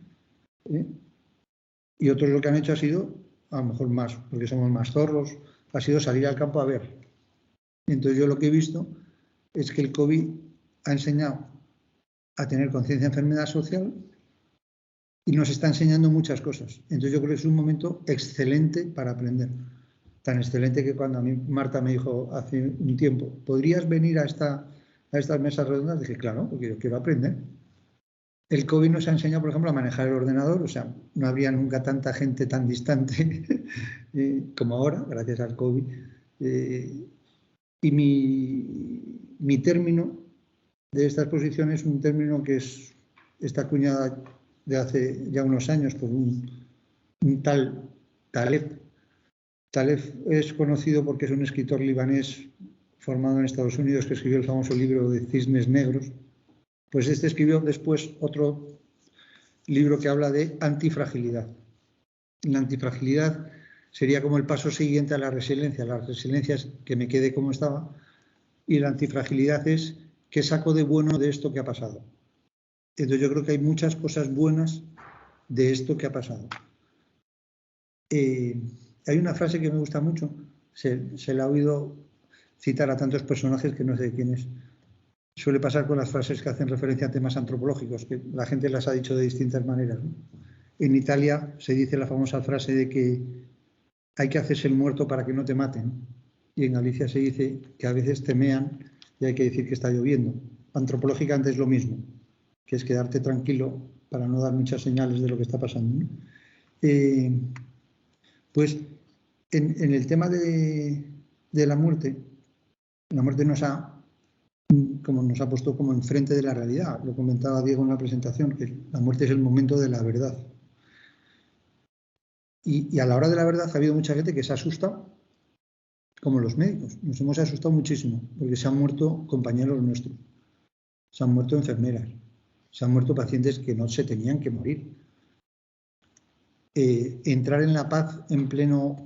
Y otros lo que han hecho ha sido, a lo mejor más, porque somos más zorros, ha sido salir al campo a ver. Entonces yo lo que he visto es que el COVID ha enseñado a tener conciencia de enfermedad social y nos está enseñando muchas cosas. Entonces yo creo que es un momento excelente para aprender. Tan excelente que cuando a mí Marta me dijo hace un tiempo, ¿podrías venir a estas mesas redondas? Dije, claro, porque yo quiero aprender. El COVID nos ha enseñado, por ejemplo, a manejar el ordenador, o sea, no habría nunca tanta gente tan distante como ahora, gracias al COVID. Y mi término de esta exposición es un término que está acuñada de hace ya unos años por un tal Taleb. Taleb es conocido porque es un escritor libanés formado en Estados Unidos que escribió el famoso libro de Cisnes Negros. Pues este escribió después otro libro que habla de antifragilidad. La antifragilidad sería como el paso siguiente a la resiliencia. La resiliencia es que me quede como estaba y la antifragilidad es que saco de bueno de esto que ha pasado. Entonces yo creo que hay muchas cosas buenas de esto que ha pasado. Hay una frase que me gusta mucho, se la ha oído citar a tantos personajes que no sé de quién es. Suele pasar con las frases que hacen referencia a temas antropológicos, que la gente las ha dicho de distintas maneras, ¿no? En Italia se dice la famosa frase de que hay que hacerse el muerto para que no te maten. Y en Galicia se dice que a veces te mean y hay que decir que está lloviendo. Antropológicamente es lo mismo, que es quedarte tranquilo para no dar muchas señales de lo que está pasando, ¿no? Pues en el tema de la muerte nos ha puesto como enfrente de la realidad. Lo comentaba Diego en la presentación, que la muerte es el momento de la verdad. Y a la hora de la verdad ha habido mucha gente que se ha asustado, como los médicos. Nos hemos asustado muchísimo, porque se han muerto compañeros nuestros, se han muerto enfermeras, se han muerto pacientes que no se tenían que morir. Entrar en la paz en pleno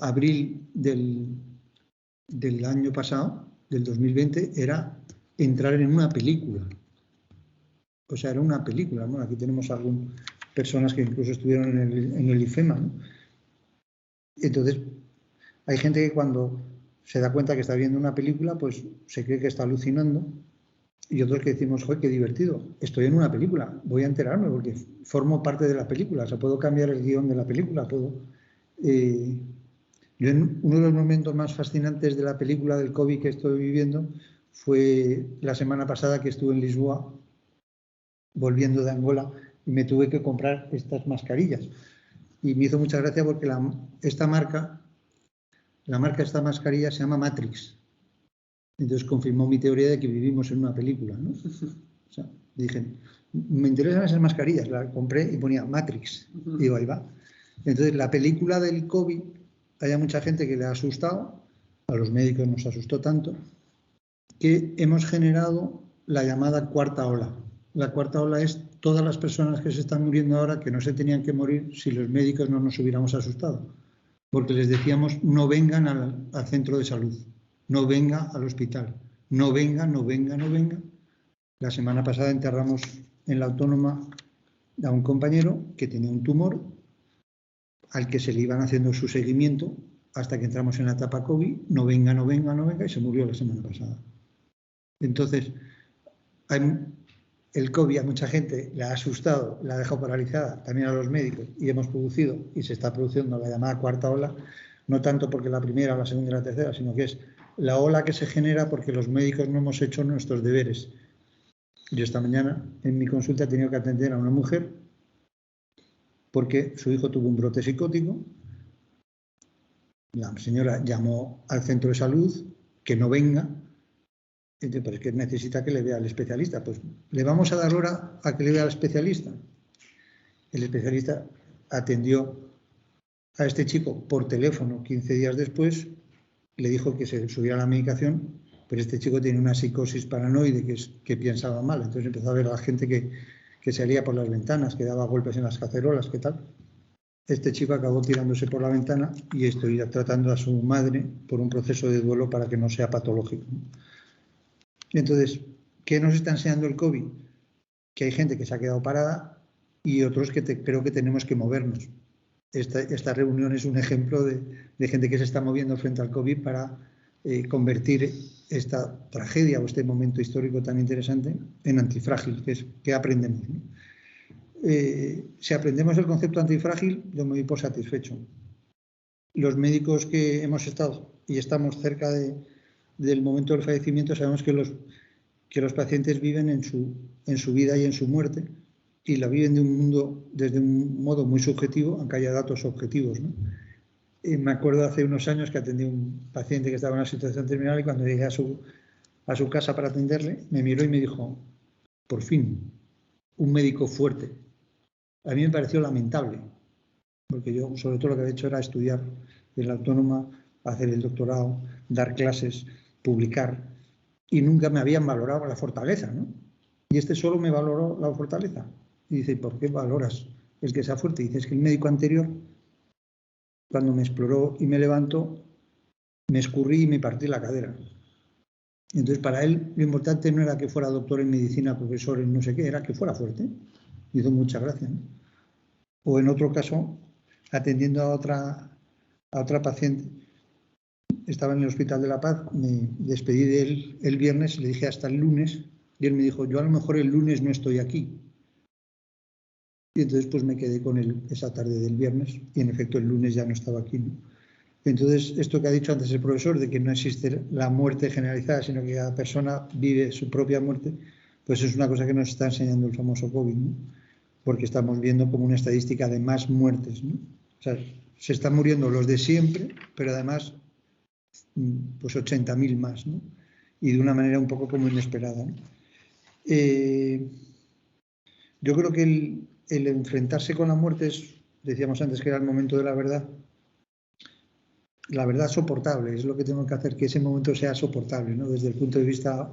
abril del año pasado, del 2020, era entrar en una película. O sea, era una película, ¿no? Aquí tenemos algunas personas que incluso estuvieron en el IFEMA, ¿no? Entonces, hay gente que cuando se da cuenta que está viendo una película, pues se cree que está alucinando. Y otros que decimos, joder, qué divertido, estoy en una película, voy a enterarme porque formo parte de la película, o sea, puedo cambiar el guión de la película, puedo... Yo uno de los momentos más fascinantes de la película del COVID que estoy viviendo fue la semana pasada que estuve en Lisboa, volviendo de Angola, y me tuve que comprar estas mascarillas. Y me hizo mucha gracia porque esta marca de esta mascarilla se llama Matrix. Entonces confirmó mi teoría de que vivimos en una película, ¿no? O sea, dije, me interesan esas mascarillas, la compré y ponía Matrix. Y digo, ahí va. Entonces, la película del COVID, hay mucha gente que le ha asustado, a los médicos nos asustó tanto, que hemos generado la llamada cuarta ola. La cuarta ola es todas las personas que se están muriendo ahora que no se tenían que morir si los médicos no nos hubiéramos asustado. Porque les decíamos, no vengan al centro de salud, no venga al hospital, no venga, no venga, no venga. La semana pasada enterramos en la Autónoma a un compañero que tenía un tumor al que se le iban haciendo su seguimiento hasta que entramos en la etapa COVID, no venga, no venga, no venga, y se murió la semana pasada. Entonces, el COVID a mucha gente le ha asustado, la ha dejado paralizada, también a los médicos, y hemos producido, y se está produciendo la llamada cuarta ola, no tanto porque la primera, la segunda y la tercera, sino que es la ola que se genera porque los médicos no hemos hecho nuestros deberes. Yo esta mañana en mi consulta he tenido que atender a una mujer porque su hijo tuvo un brote psicótico. La señora llamó al centro de salud que no venga, pero es que necesita que le vea al especialista. Pues le vamos a dar hora a que le vea al especialista. El especialista atendió a este chico por teléfono 15 días después, le dijo que se subiera a la medicación, pero este chico tiene una psicosis paranoide que pensaba mal. Entonces empezó a ver a la gente que salía por las ventanas, que daba golpes en las cacerolas, ¿qué tal? Este chico acabó tirándose por la ventana y estoy tratando a su madre por un proceso de duelo para que no sea patológico. Entonces, ¿qué nos está enseñando el COVID? que hay gente que se ha quedado parada y otros que creo que tenemos que movernos. Esta reunión es un ejemplo de gente que se está moviendo frente al COVID para convertir esta tragedia o este momento histórico tan interesante en antifrágil, que es que aprendemos, ¿no? Si aprendemos el concepto antifrágil, yo me doy por satisfecho. Los médicos que hemos estado y estamos cerca del momento del fallecimiento sabemos que los pacientes viven en su vida y en su muerte, y la viven desde un modo muy subjetivo, aunque haya datos objetivos, ¿no? Me acuerdo hace unos años que atendí a un paciente que estaba en una situación terminal, y cuando llegué a su casa para atenderle, me miró y me dijo: por fin, un médico fuerte. A mí me pareció lamentable, porque yo sobre todo lo que había hecho era estudiar en la Autónoma, hacer el doctorado, dar clases, publicar, y nunca me habían valorado la fortaleza, ¿no? Y este solo me valoró la fortaleza. Y dice: ¿por qué valoras el que sea fuerte? Y dice: es que el médico anterior, cuando me exploró y me levantó, me escurrí y me partí la cadera. Entonces, para él lo importante no era que fuera doctor en medicina, profesor en no sé qué, era que fuera fuerte. Me hizo mucha gracia, ¿no? O en otro caso, atendiendo a otra paciente, estaba en el Hospital de la Paz, me despedí de él el viernes y le dije hasta el lunes, y él me dijo: yo a lo mejor el lunes no estoy aquí. Y entonces pues me quedé con él esa tarde del viernes, y en efecto el lunes ya no estaba aquí, ¿no? Entonces, esto que ha dicho antes el profesor, de que no existe la muerte generalizada, sino que cada persona vive su propia muerte, pues es una cosa que nos está enseñando el famoso COVID, ¿no? Porque estamos viendo como una estadística de más muertes, ¿no? O sea, se están muriendo los de siempre, pero además pues 80.000 más, ¿no? Y de una manera un poco como inesperada, ¿no? Yo creo que el enfrentarse con la muerte decíamos antes que era el momento de la verdad soportable, es lo que tenemos que hacer, que ese momento sea soportable, ¿no? Desde el punto de vista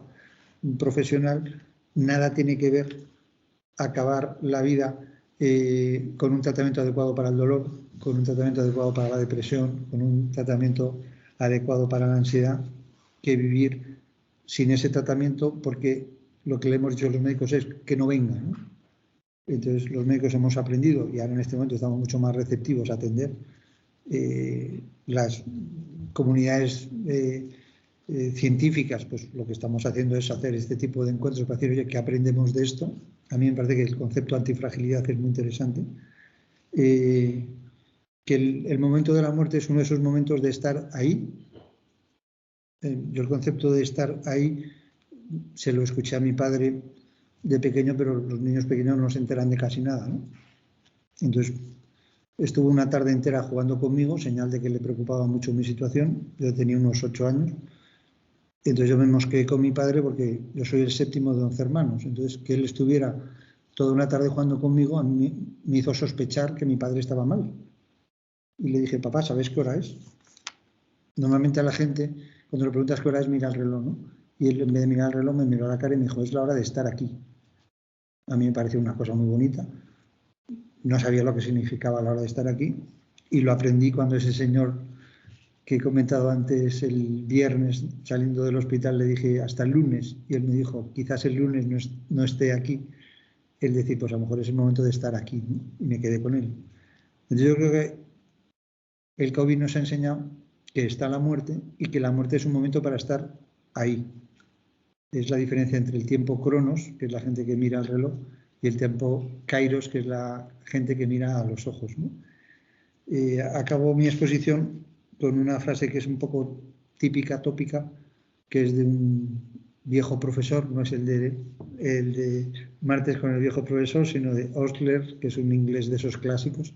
profesional, nada tiene que ver acabar la vida con un tratamiento adecuado para el dolor, con un tratamiento adecuado para la depresión, con un tratamiento adecuado para la ansiedad, que vivir sin ese tratamiento, porque lo que le hemos dicho a los médicos es que no venga, ¿no? Entonces los médicos hemos aprendido, y ahora en este momento estamos mucho más receptivos a atender las comunidades científicas, pues lo que estamos haciendo es hacer este tipo de encuentros para decir: oye, ¿qué aprendemos de esto? A mí me parece que el concepto antifragilidad es muy interesante. Que el momento de la muerte es uno de esos momentos de estar ahí. Yo el concepto de estar ahí se lo escuché a mi padre de pequeño, pero los niños pequeños no se enteran de casi nada, ¿no? Entonces, estuvo una tarde entera jugando conmigo, señal de que le preocupaba mucho mi situación. Yo tenía unos 8 años. Entonces yo me mosqueé con mi padre, porque yo soy el séptimo de 11 hermanos. Entonces, que él estuviera toda una tarde jugando conmigo a mí me hizo sospechar que mi padre estaba mal. Y le dije: papá, ¿sabes qué hora es? Normalmente a la gente, cuando le preguntas qué hora es, mira el reloj, ¿no? Y él, en vez de mirar el reloj, me miró a la cara y me dijo: es la hora de estar aquí. A mí me pareció una cosa muy bonita. No sabía lo que significaba la hora de estar aquí, y lo aprendí cuando ese señor que he comentado antes, el viernes saliendo del hospital, le dije: hasta el lunes, y él me dijo: quizás el lunes no esté aquí. Él decía: pues a lo mejor es el momento de estar aquí, ¿no? Y me quedé con él. Entonces yo creo que el COVID nos ha enseñado que está la muerte, y que la muerte es un momento para estar ahí. Es la diferencia entre el tiempo cronos, que es la gente que mira al reloj, y el tiempo kairos, que es la gente que mira a los ojos, ¿no? Acabo mi exposición con una frase que es un poco típica, tópica, que es de un viejo profesor, no es el de Martes con el viejo profesor, sino de Osler, que es un inglés de esos clásicos,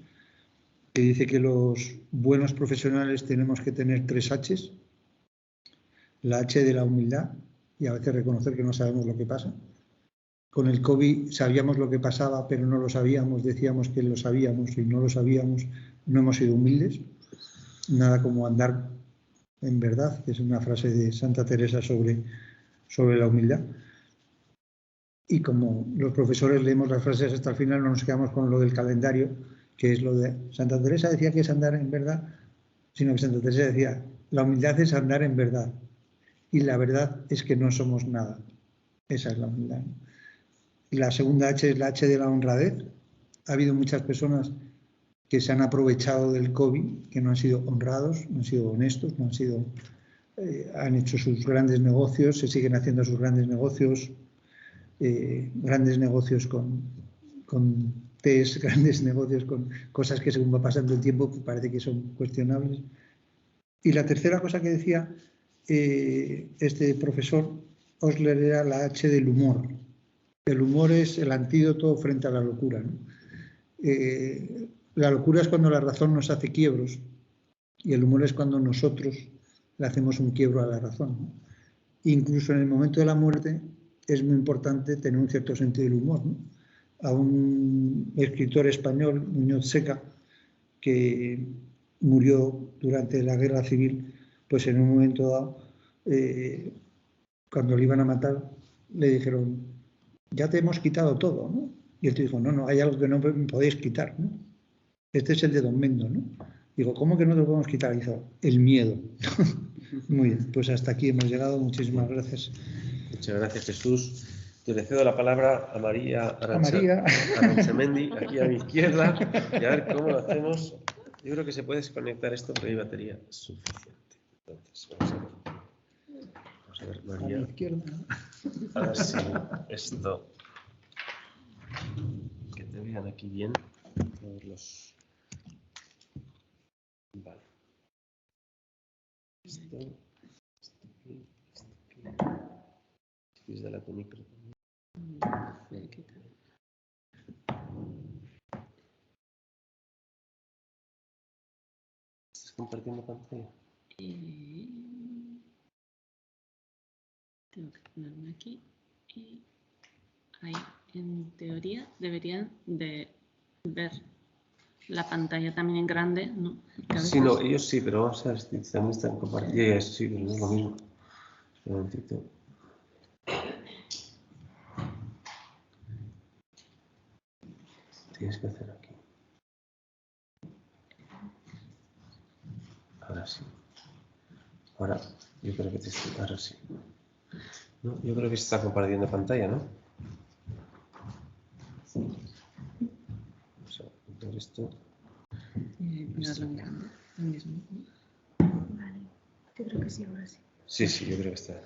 que dice que los buenos profesionales tenemos que tener 3 H's: la H de la humildad, y a veces reconocer que no sabemos lo que pasa. Con el COVID sabíamos lo que pasaba, pero no lo sabíamos, decíamos que lo sabíamos y no lo sabíamos, no hemos sido humildes. Nada como andar en verdad, que es una frase de Santa Teresa sobre la humildad. Y como los profesores leemos las frases hasta el final, no nos quedamos con lo del calendario, que es lo de Santa Teresa decía que es andar en verdad, sino que Santa Teresa decía: la humildad es andar en verdad, y la verdad es que no somos nada. Esa es la humildad, ¿no? Y la segunda H es la H de la honradez. Ha habido muchas personas que se han aprovechado del COVID, que no han sido honrados, no han sido honestos, no han sido, han hecho sus grandes negocios, se siguen haciendo sus grandes negocios con test, grandes negocios con cosas que según va pasando el tiempo pues parece que son cuestionables. Y la tercera cosa que decía este profesor Osler era la H del humor. El humor es el antídoto frente a la locura, ¿no? La locura es cuando la razón nos hace quiebros y el humor es cuando nosotros le hacemos un quiebro a la razón, ¿no? Incluso en el momento de la muerte es muy importante tener un cierto sentido del humor, ¿no? A un escritor español, Muñoz Seca, que murió durante la Guerra Civil, pues en un momento dado, cuando le iban a matar, le dijeron, ya te hemos quitado todo, ¿no? Y él te dijo, no, hay algo que no me podéis quitar, ¿no? Este es el de Don Mendo, ¿no? Digo, ¿cómo que no te lo podemos quitar? Y dijo, el miedo. Muy bien, pues hasta aquí hemos llegado. Muchísimas gracias. Muchas gracias, Jesús. Te le cedo la palabra a María Aranchamendi, aquí a mi izquierda, y a ver cómo lo hacemos. Yo creo que se puede desconectar esto, pero hay batería suficiente. Entonces, vamos a ver, María. A mi izquierda. A ver si esto, que te vean aquí bien, todos los... Vale. Esto aquí. Si de la tu micro también. ¿Estás compartiendo pantalla? Tengo que ponerme aquí y ahí, en teoría, deberían de ver la pantalla también en grande, ¿no? Sí, no, ellos sí, pero vamos a ver si también están compartiendo. Sí, pero no es lo mismo. Un momentito. Tienes que hacer aquí. Ahora sí. Ahora, yo creo que te estoy... Ahora sí. No, yo creo que se está compartiendo pantalla, ¿no? Vamos a ver esto. Ponerlo en grande, lo mismo. Vale, yo creo que sí, ahora sí. Sí, sí, yo creo que está.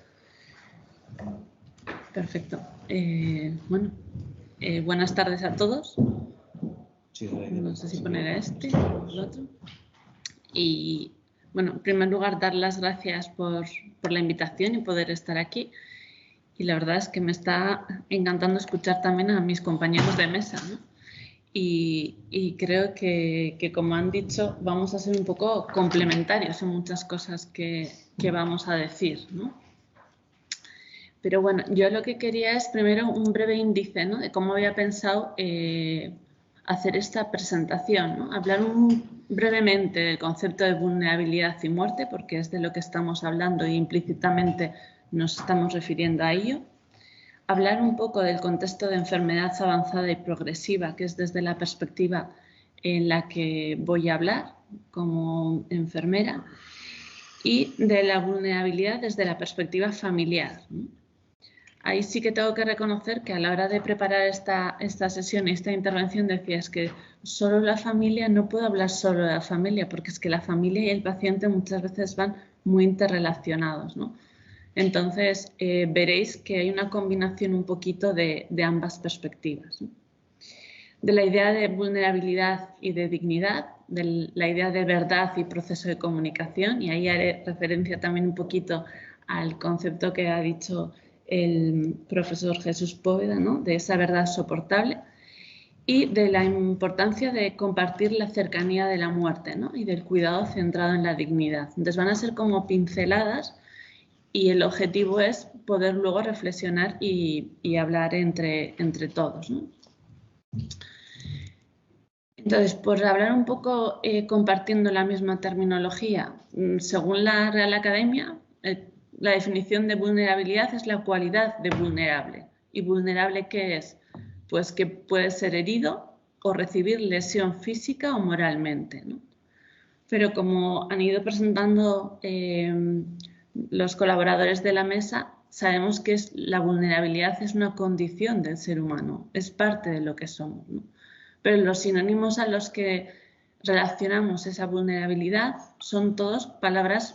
Perfecto. Bueno, buenas tardes a todos. Sí, no sé si poner a este o el otro. Y bueno, en primer lugar, dar las gracias por la invitación y poder estar aquí. Y la verdad es que me está encantando escuchar también a mis compañeros de mesa, ¿no? Y creo que, como han dicho, vamos a ser un poco complementarios en muchas cosas que vamos a decir, ¿no? Pero bueno, yo lo que quería es primero un breve índice, ¿no?, de cómo había pensado hacer esta presentación, ¿no? Hablar brevemente del concepto de vulnerabilidad y muerte, porque es de lo que estamos hablando y implícitamente nos estamos refiriendo a ello. Hablar un poco del contexto de enfermedad avanzada y progresiva, que es desde la perspectiva en la que voy a hablar como enfermera, y de la vulnerabilidad desde la perspectiva familiar, ¿no? Ahí sí que tengo que reconocer que a la hora de preparar esta sesión y esta intervención decía, es que solo la familia, no puedo hablar solo de la familia, porque es que la familia y el paciente muchas veces van muy interrelacionados, ¿no? Entonces, veréis que hay una combinación un poquito de ambas perspectivas, ¿no? De la idea de vulnerabilidad y de dignidad, de la idea de verdad y proceso de comunicación, y ahí haré referencia también un poquito al concepto que ha dicho el profesor Jesús Póveda, ¿no?, de esa verdad soportable, y de la importancia de compartir la cercanía de la muerte, ¿no?, y del cuidado centrado en la dignidad. Entonces van a ser como pinceladas y el objetivo es poder luego reflexionar y hablar entre todos, ¿no? Entonces, por hablar un poco compartiendo la misma terminología, según la Real Academia, la definición de vulnerabilidad es la cualidad de vulnerable. ¿Y vulnerable qué es? Pues que puede ser herido o recibir lesión física o moralmente, ¿no? Pero como han ido presentando los colaboradores de la mesa, sabemos que la vulnerabilidad es una condición del ser humano, es parte de lo que somos, ¿no? Pero los sinónimos a los que relacionamos esa vulnerabilidad son todos palabras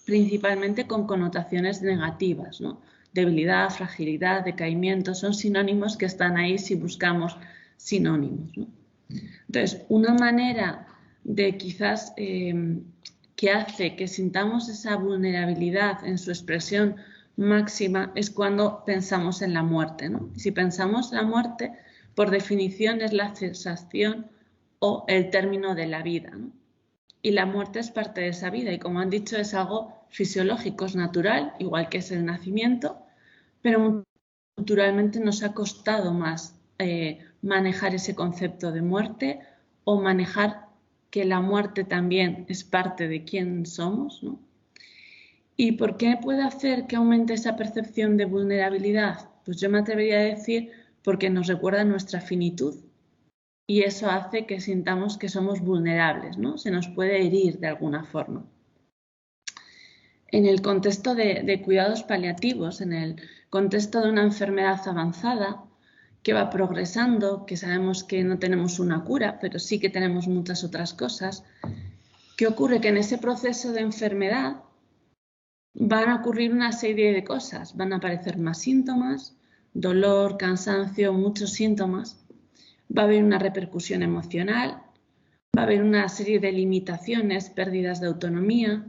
principalmente con connotaciones negativas, ¿no? Debilidad, fragilidad, decaimiento, son sinónimos que están ahí si buscamos sinónimos, ¿no? Entonces, una manera de quizás que hace que sintamos esa vulnerabilidad en su expresión máxima es cuando pensamos en la muerte, ¿no? Si pensamos en la muerte, por definición es la cesación o el término de la vida, ¿no? Y la muerte es parte de esa vida y, como han dicho, es algo fisiológico, es natural, igual que es el nacimiento, pero culturalmente nos ha costado más manejar ese concepto de muerte o manejar que la muerte también es parte de quién somos, ¿no? ¿Y por qué puede hacer que aumente esa percepción de vulnerabilidad? Pues yo me atrevería a decir porque nos recuerda nuestra finitud y eso hace que sintamos que somos vulnerables, ¿no? Se nos puede herir de alguna forma. En el contexto de cuidados paliativos, en el contexto de una enfermedad avanzada que va progresando, que sabemos que no tenemos una cura, pero sí que tenemos muchas otras cosas, ¿qué ocurre? Que en ese proceso de enfermedad van a ocurrir una serie de cosas, van a aparecer más síntomas, dolor, cansancio, muchos síntomas, va a haber una repercusión emocional, va a haber una serie de limitaciones, pérdidas de autonomía,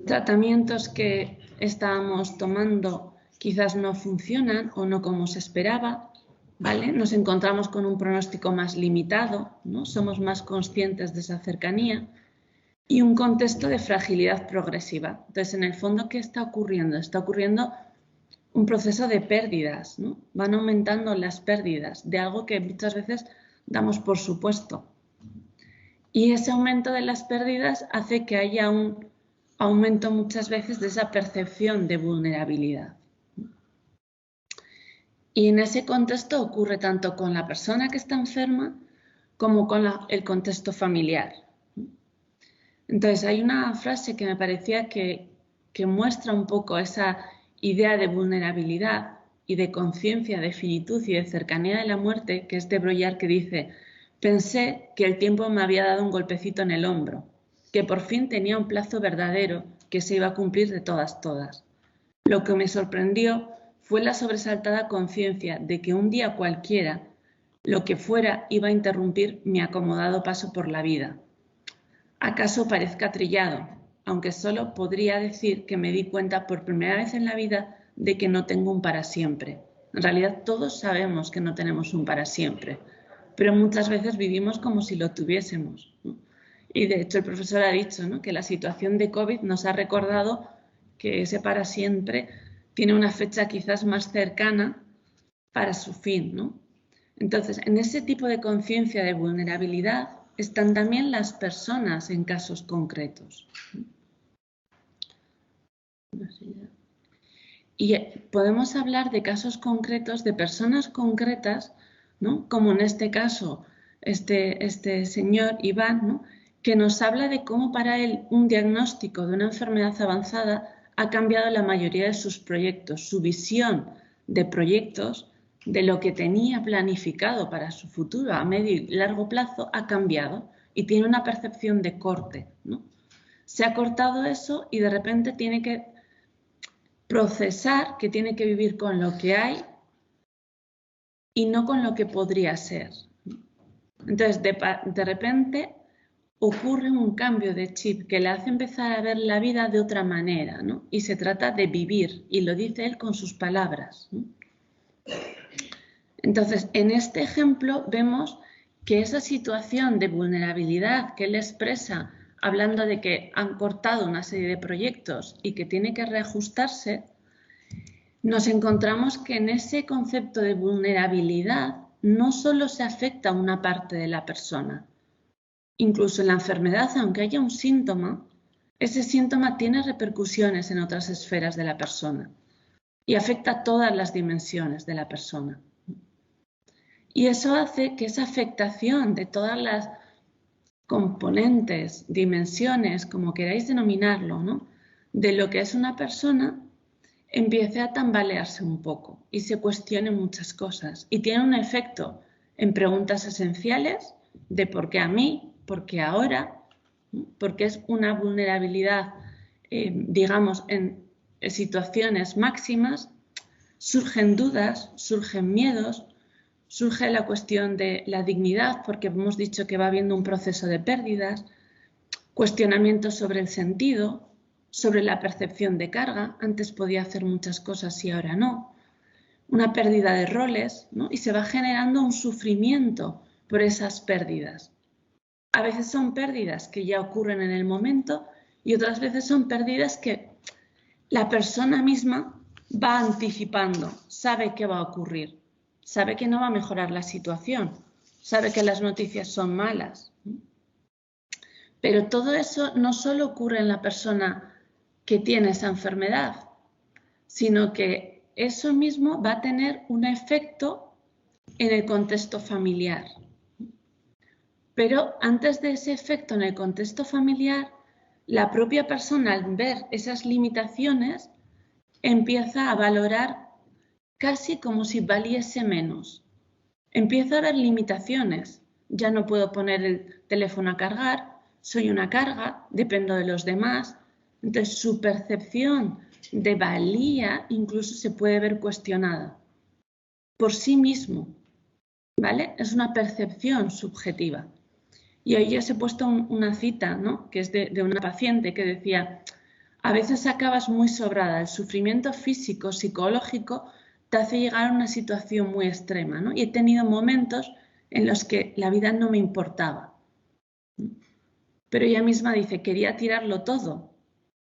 tratamientos que estábamos tomando quizás no funcionan o no como se esperaba, ¿vale? Nos encontramos con un pronóstico más limitado, ¿no? Somos más conscientes de esa cercanía y un contexto de fragilidad progresiva. Entonces, en el fondo, ¿qué está ocurriendo? Está ocurriendo un proceso de pérdidas, ¿no? Van aumentando las pérdidas de algo que muchas veces damos por supuesto. Y ese aumento de las pérdidas hace que haya un aumento muchas veces de esa percepción de vulnerabilidad. Y en ese contexto ocurre tanto con la persona que está enferma como con el contexto familiar. Entonces hay una frase que me parecía que muestra un poco esa idea de vulnerabilidad y de conciencia de finitud y de cercanía de la muerte, que es de Breuer, que dice: pensé que el tiempo me había dado un golpecito en el hombro, que por fin tenía un plazo verdadero que se iba a cumplir de todas. Lo que me sorprendió fue la sobresaltada conciencia de que un día cualquiera, lo que fuera, iba a interrumpir mi acomodado paso por la vida. Acaso parezca trillado, aunque solo podría decir que me di cuenta por primera vez en la vida de que no tengo un para siempre. En realidad todos sabemos que no tenemos un para siempre, pero muchas veces vivimos como si lo tuviésemos, ¿no? Y de hecho el profesor ha dicho, ¿no?, que la situación de COVID nos ha recordado que ese para siempre tiene una fecha quizás más cercana para su fin, ¿no? Entonces, en ese tipo de conciencia de vulnerabilidad están también las personas en casos concretos. Y podemos hablar de casos concretos, de personas concretas, ¿no?, como en este caso este señor Iván, ¿no?, que nos habla de cómo para él un diagnóstico de una enfermedad avanzada ha cambiado la mayoría de sus proyectos, su visión de proyectos, de lo que tenía planificado para su futuro a medio y largo plazo ha cambiado y tiene una percepción de corte, ¿no? Se ha cortado eso y de repente tiene que procesar que tiene que vivir con lo que hay y no con lo que podría ser. Entonces, de repente ocurre un cambio de chip que le hace empezar a ver la vida de otra manera, ¿no? Y se trata de vivir, y lo dice él con sus palabras, ¿no? Entonces, en este ejemplo vemos que esa situación de vulnerabilidad que él expresa, hablando de que han cortado una serie de proyectos y que tiene que reajustarse, nos encontramos que en ese concepto de vulnerabilidad no solo se afecta a una parte de la persona. Incluso en la enfermedad, aunque haya un síntoma, ese síntoma tiene repercusiones en otras esferas de la persona y afecta a todas las dimensiones de la persona. Y eso hace que esa afectación de todas las componentes, dimensiones, como queráis denominarlo, ¿no?, de lo que es una persona, empiece a tambalearse un poco y se cuestione muchas cosas. Y tiene un efecto en preguntas esenciales de por qué a mí, por qué ahora, porque es una vulnerabilidad, digamos, en situaciones máximas. Surgen dudas, surgen miedos, surge la cuestión de la dignidad, porque hemos dicho que va habiendo un proceso de pérdidas, cuestionamientos sobre el sentido, sobre la percepción de carga. Antes podía hacer muchas cosas y ahora no. Una pérdida de roles, ¿no? Y se va generando un sufrimiento por esas pérdidas. A veces son pérdidas que ya ocurren en el momento y otras veces son pérdidas que la persona misma va anticipando, sabe qué va a ocurrir, sabe que no va a mejorar la situación, sabe que las noticias son malas. Pero todo eso no solo ocurre en la persona que tiene esa enfermedad, sino que eso mismo va a tener un efecto en el contexto familiar. Pero antes de ese efecto en el contexto familiar, la propia persona, al ver esas limitaciones, empieza a valorar casi como si valiese menos. Empieza a ver limitaciones. Ya no puedo poner el teléfono a cargar, soy una carga, dependo de los demás. Entonces su percepción de valía incluso se puede ver cuestionada por sí mismo, ¿vale? Es una percepción subjetiva. Y hoy yo os he puesto una cita, ¿no? Que es de una paciente que decía: a veces acabas muy sobrada, el sufrimiento físico, psicológico, te hace llegar a una situación muy extrema, ¿no? Y he tenido momentos en los que la vida no me importaba. Pero ella misma dice, quería tirarlo todo.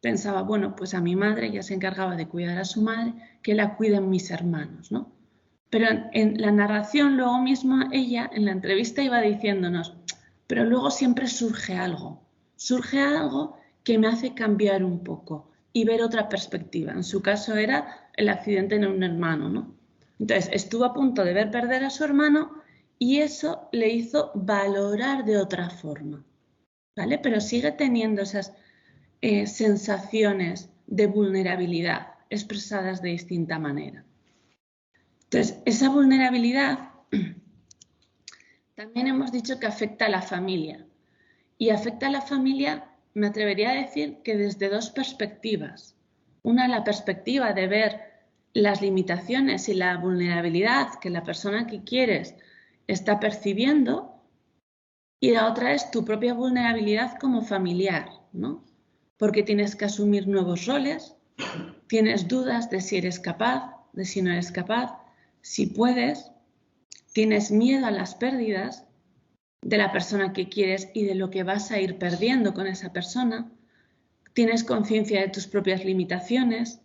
Pensaba, bueno, pues a mi madre ya se encargaba de cuidar a su madre, que la cuiden mis hermanos, ¿no? Pero en la narración luego misma ella en la entrevista iba diciéndonos, pero luego siempre surge algo que me hace cambiar un poco y ver otra perspectiva. En su caso era el accidente en un hermano, ¿no? Entonces estuvo a punto de ver perder a su hermano y eso le hizo valorar de otra forma, ¿vale? Pero sigue teniendo esas sensaciones de vulnerabilidad expresadas de distinta manera. Entonces, esa vulnerabilidad también hemos dicho que afecta a la familia. Y afecta a la familia, me atrevería a decir que desde dos perspectivas. Una, la perspectiva de ver las limitaciones y la vulnerabilidad que la persona que quieres está percibiendo, y la otra es tu propia vulnerabilidad como familiar, ¿no? Porque tienes que asumir nuevos roles, tienes dudas de si eres capaz, de si no eres capaz, si puedes, tienes miedo a las pérdidas de la persona que quieres y de lo que vas a ir perdiendo con esa persona, tienes conciencia de tus propias limitaciones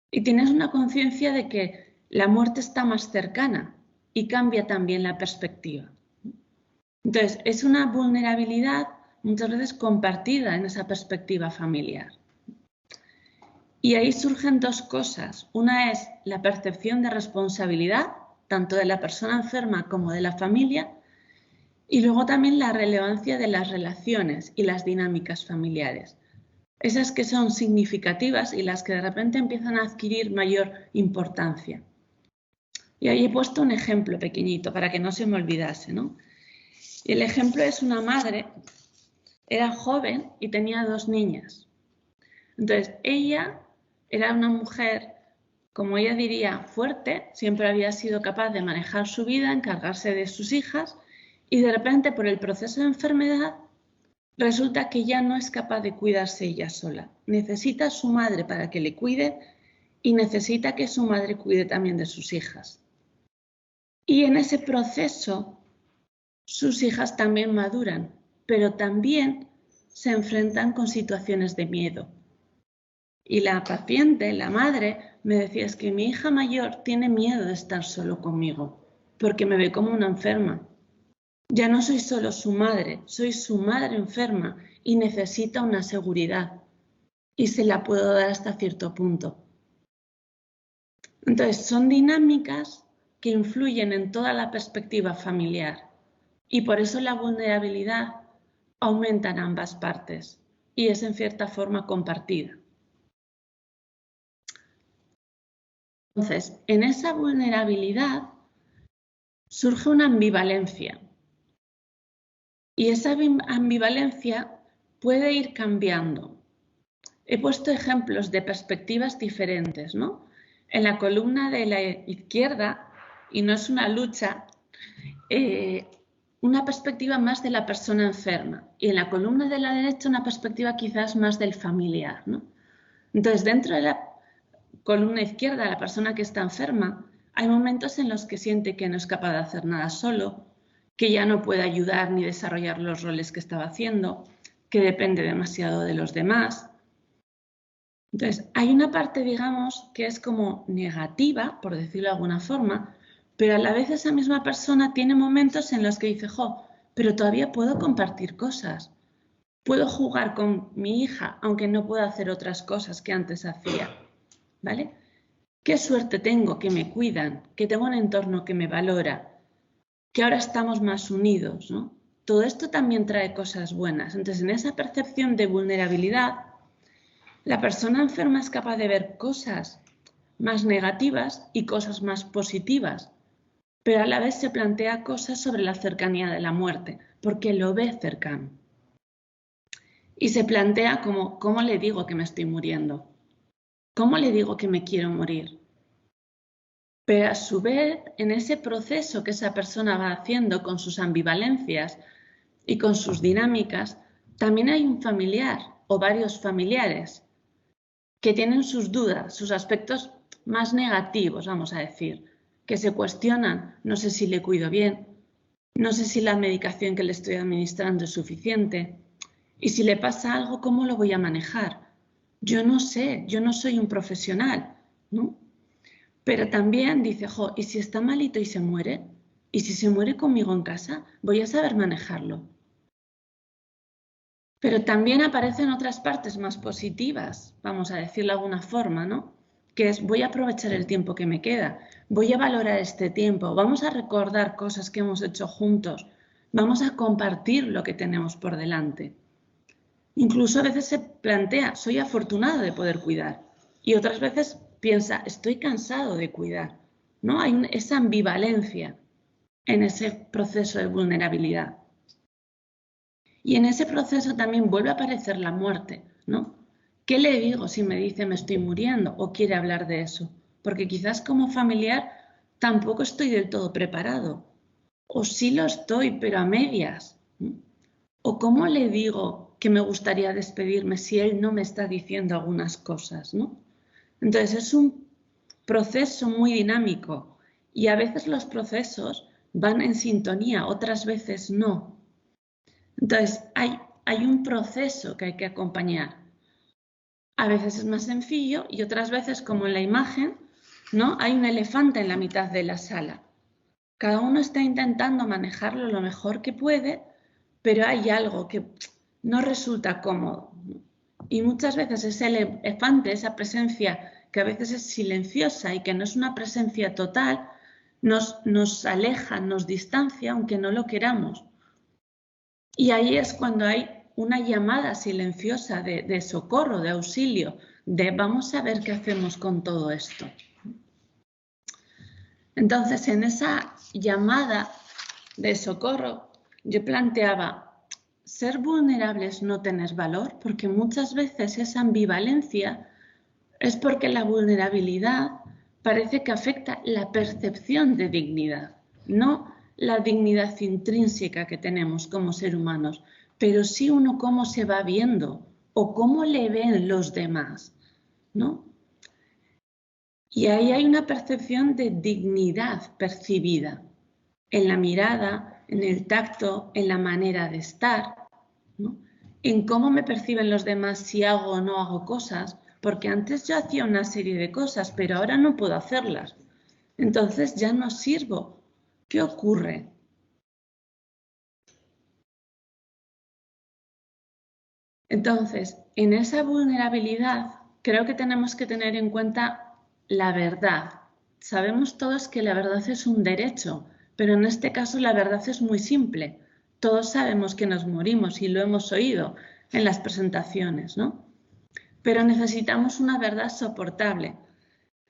y tienes una conciencia de que la muerte está más cercana y cambia también la perspectiva. Entonces, es una vulnerabilidad muchas veces compartida en esa perspectiva familiar. Y ahí surgen dos cosas. Una es la percepción de responsabilidad, tanto de la persona enferma como de la familia, y luego también la relevancia de las relaciones y las dinámicas familiares. Esas que son significativas y las que de repente empiezan a adquirir mayor importancia. Y ahí he puesto un ejemplo pequeñito para que no se me olvidase, ¿no? Y el ejemplo es una madre, era joven y tenía 2 niñas. Entonces, ella era una mujer, como ella diría, fuerte, siempre había sido capaz de manejar su vida, encargarse de sus hijas, y de repente, por el proceso de enfermedad, resulta que ya no es capaz de cuidarse ella sola. Necesita a su madre para que le cuide y necesita que su madre cuide también de sus hijas. Y en ese proceso, sus hijas también maduran, pero también se enfrentan con situaciones de miedo. Y la paciente, la madre, me decía, es que mi hija mayor tiene miedo de estar solo conmigo, porque me ve como una enferma. Ya no soy solo su madre, soy su madre enferma y necesita una seguridad. Y se la puedo dar hasta cierto punto. Entonces, son dinámicas que influyen en toda la perspectiva familiar. Y por eso la vulnerabilidad aumenta en ambas partes y es en cierta forma compartida. Entonces, en esa vulnerabilidad surge una ambivalencia. Y esa ambivalencia puede ir cambiando. He puesto ejemplos de perspectivas diferentes, ¿no? En la columna de la izquierda, y no es una lucha, una perspectiva más de la persona enferma. Y en la columna de la derecha una perspectiva quizás más del familiar, ¿no? Entonces, dentro de la columna izquierda, la persona que está enferma, hay momentos en los que siente que no es capaz de hacer nada solo, que ya no puede ayudar ni desarrollar los roles que estaba haciendo, que depende demasiado de los demás. Entonces, hay una parte, digamos, que es como negativa, por decirlo de alguna forma, pero a la vez esa misma persona tiene momentos en los que dice, jo, pero todavía puedo compartir cosas. Puedo jugar con mi hija, aunque no pueda hacer otras cosas que antes hacía. ¿Vale? Qué suerte tengo que me cuidan, que tengo un entorno que me valora, que ahora estamos más unidos, ¿no? Todo esto también trae cosas buenas. Entonces, en esa percepción de vulnerabilidad, la persona enferma es capaz de ver cosas más negativas y cosas más positivas, pero a la vez se plantea cosas sobre la cercanía de la muerte, porque lo ve cercano. Y se plantea como, ¿cómo le digo que me estoy muriendo? ¿Cómo le digo que me quiero morir? Pero a su vez, en ese proceso que esa persona va haciendo con sus ambivalencias y con sus dinámicas, también hay un familiar o varios familiares que tienen sus dudas, sus aspectos más negativos, vamos a decir, que se cuestionan, no sé si le cuido bien, no sé si la medicación que le estoy administrando es suficiente, y si le pasa algo, ¿cómo lo voy a manejar? Yo no sé, yo no soy un profesional, ¿no? Pero también dice, jo, ¿y si está malito y se muere? ¿Y si se muere conmigo en casa? Voy a saber manejarlo. Pero también aparecen otras partes más positivas, vamos a decirlo de alguna forma, ¿no? Que es, voy a aprovechar el tiempo que me queda, voy a valorar este tiempo, vamos a recordar cosas que hemos hecho juntos, vamos a compartir lo que tenemos por delante. Incluso a veces se plantea, soy afortunado de poder cuidar, y otras veces piensa, estoy cansado de cuidar, ¿no? Hay esa ambivalencia en ese proceso de vulnerabilidad. Y en ese proceso también vuelve a aparecer la muerte, ¿no? ¿Qué le digo si me dice me estoy muriendo o quiere hablar de eso? Porque quizás como familiar tampoco estoy del todo preparado. O sí lo estoy, pero a medias. ¿O cómo le digo que me gustaría despedirme si él no me está diciendo algunas cosas, ¿no? Entonces es un proceso muy dinámico y a veces los procesos van en sintonía, otras veces no. Entonces hay un proceso que hay que acompañar. A veces es más sencillo y otras veces, como en la imagen, ¿no? Hay un elefante en la mitad de la sala. Cada uno está intentando manejarlo lo mejor que puede, pero hay algo que no resulta cómodo. Y muchas veces ese elefante, esa presencia que a veces es silenciosa y que no es una presencia total, nos aleja, nos distancia, aunque no lo queramos. Y ahí es cuando hay una llamada silenciosa de socorro, de auxilio, de vamos a ver qué hacemos con todo esto. Entonces, en esa llamada de socorro, yo planteaba, ser vulnerable es no tener valor, porque muchas veces esa ambivalencia es porque la vulnerabilidad parece que afecta la percepción de dignidad, no la dignidad intrínseca que tenemos como seres humanos, pero sí uno cómo se va viendo o cómo le ven los demás, ¿no? Y ahí hay una percepción de dignidad percibida en la mirada, en el tacto, en la manera de estar, ¿no? En cómo me perciben los demás si hago o no hago cosas, porque antes yo hacía una serie de cosas, pero ahora no puedo hacerlas. Entonces ya no sirvo. ¿Qué ocurre? Entonces, en esa vulnerabilidad creo que tenemos que tener en cuenta la verdad. Sabemos todos que la verdad es un derecho, pero en este caso la verdad es muy simple. Todos sabemos que nos morimos y lo hemos oído en las presentaciones, ¿no? Pero necesitamos una verdad soportable.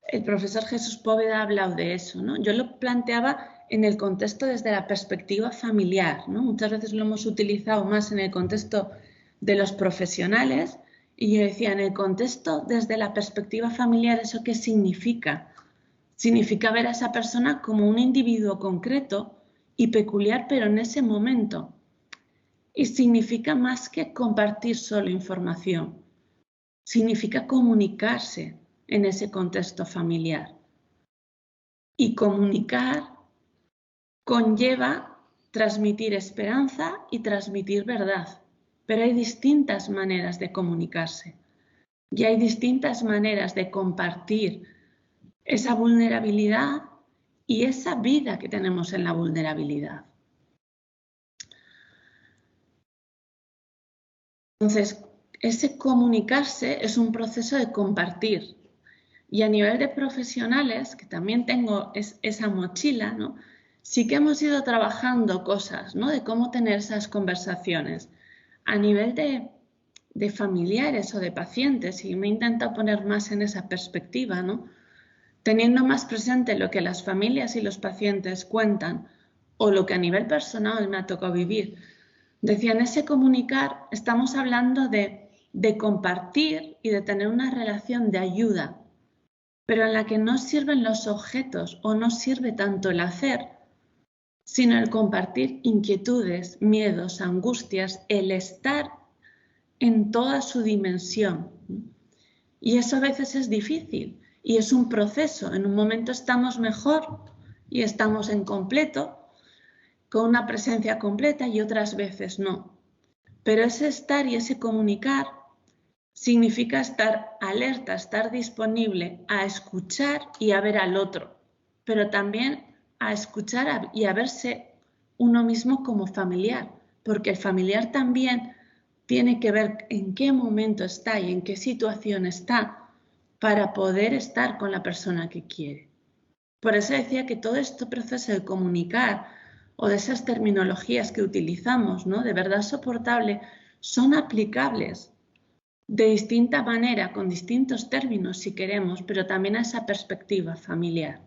el profesor Jesús Póveda ha hablado de eso, ¿no? Yo lo planteaba en el contexto desde la perspectiva familiar, ¿no? Muchas veces lo hemos utilizado más en el contexto de los profesionales y yo decía, en el contexto desde la perspectiva familiar, ¿eso qué significa? Significa ver a esa persona como un individuo concreto y peculiar, pero en ese momento. Y significa más que compartir solo información. Significa comunicarse en ese contexto familiar. Y comunicar conlleva transmitir esperanza y transmitir verdad. Pero hay distintas maneras de comunicarse. Y hay distintas maneras de compartir esa vulnerabilidad y esa vida que tenemos en la vulnerabilidad. Entonces, ese comunicarse es un proceso de compartir. Y a nivel de profesionales, que también tengo esa mochila, ¿no? Sí que hemos ido trabajando cosas, ¿no? De cómo tener esas conversaciones. A nivel de familiares o de pacientes, y me he intentado poner más en esa perspectiva, ¿no? Teniendo más presente lo que las familias y los pacientes cuentan o lo que a nivel personal me ha tocado vivir. Decía, en ese comunicar estamos hablando de compartir y de tener una relación de ayuda, pero en la que no sirven los objetos o no sirve tanto el hacer, sino el compartir inquietudes, miedos, angustias, el estar en toda su dimensión. Y eso a veces es difícil y es un proceso. En un momento estamos mejor y estamos en completo, con una presencia completa, y otras veces no. Pero ese estar y ese comunicar significa estar alerta, estar disponible a escuchar y a ver al otro, pero también a escuchar y a verse uno mismo como familiar, porque el familiar también tiene que ver en qué momento está y en qué situación está para poder estar con la persona que quiere. Por eso decía que todo este proceso de comunicar o de esas terminologías que utilizamos, ¿no? De verdad soportable, son aplicables de distinta manera, con distintos términos si queremos, pero también a esa perspectiva familiar.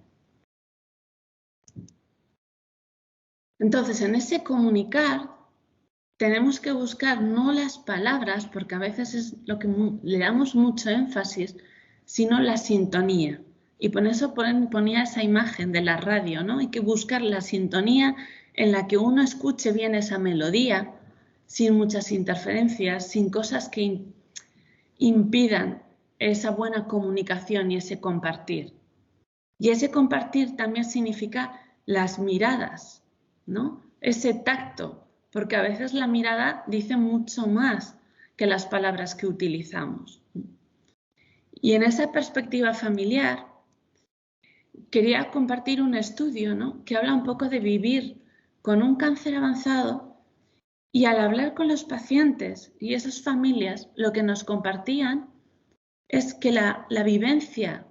Entonces, en ese comunicar tenemos que buscar no las palabras, porque a veces es lo que le damos mucho énfasis, sino la sintonía. Y por eso ponía esa imagen de la radio, ¿no? Hay que buscar la sintonía en la que uno escuche bien esa melodía, sin muchas interferencias, sin cosas que impidan esa buena comunicación y ese compartir. Y ese compartir también significa las miradas, ¿no? Ese tacto, porque a veces la mirada dice mucho más que las palabras que utilizamos. Y en esa perspectiva familiar, quería compartir un estudio, ¿no? Que habla un poco de vivir con un cáncer avanzado, y al hablar con los pacientes y esas familias, lo que nos compartían es que la vivencia,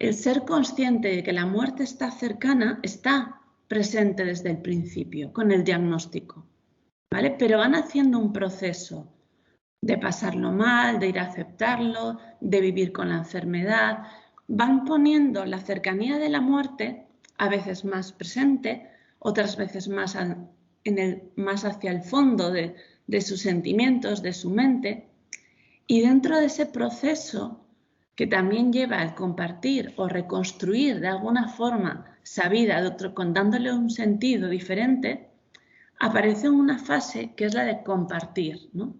el ser consciente de que la muerte está cercana, está presente desde el principio con el diagnóstico, ¿vale? Pero van haciendo un proceso de pasarlo mal, de ir a aceptarlo, de vivir con la enfermedad. Van poniendo la cercanía de la muerte, a veces más presente, otras veces más hacia el fondo de sus sentimientos, de su mente. Y dentro de ese proceso, que también lleva al compartir o reconstruir de alguna forma esa vida de otro, dándole un sentido diferente, aparece una fase que es la de compartir, ¿no?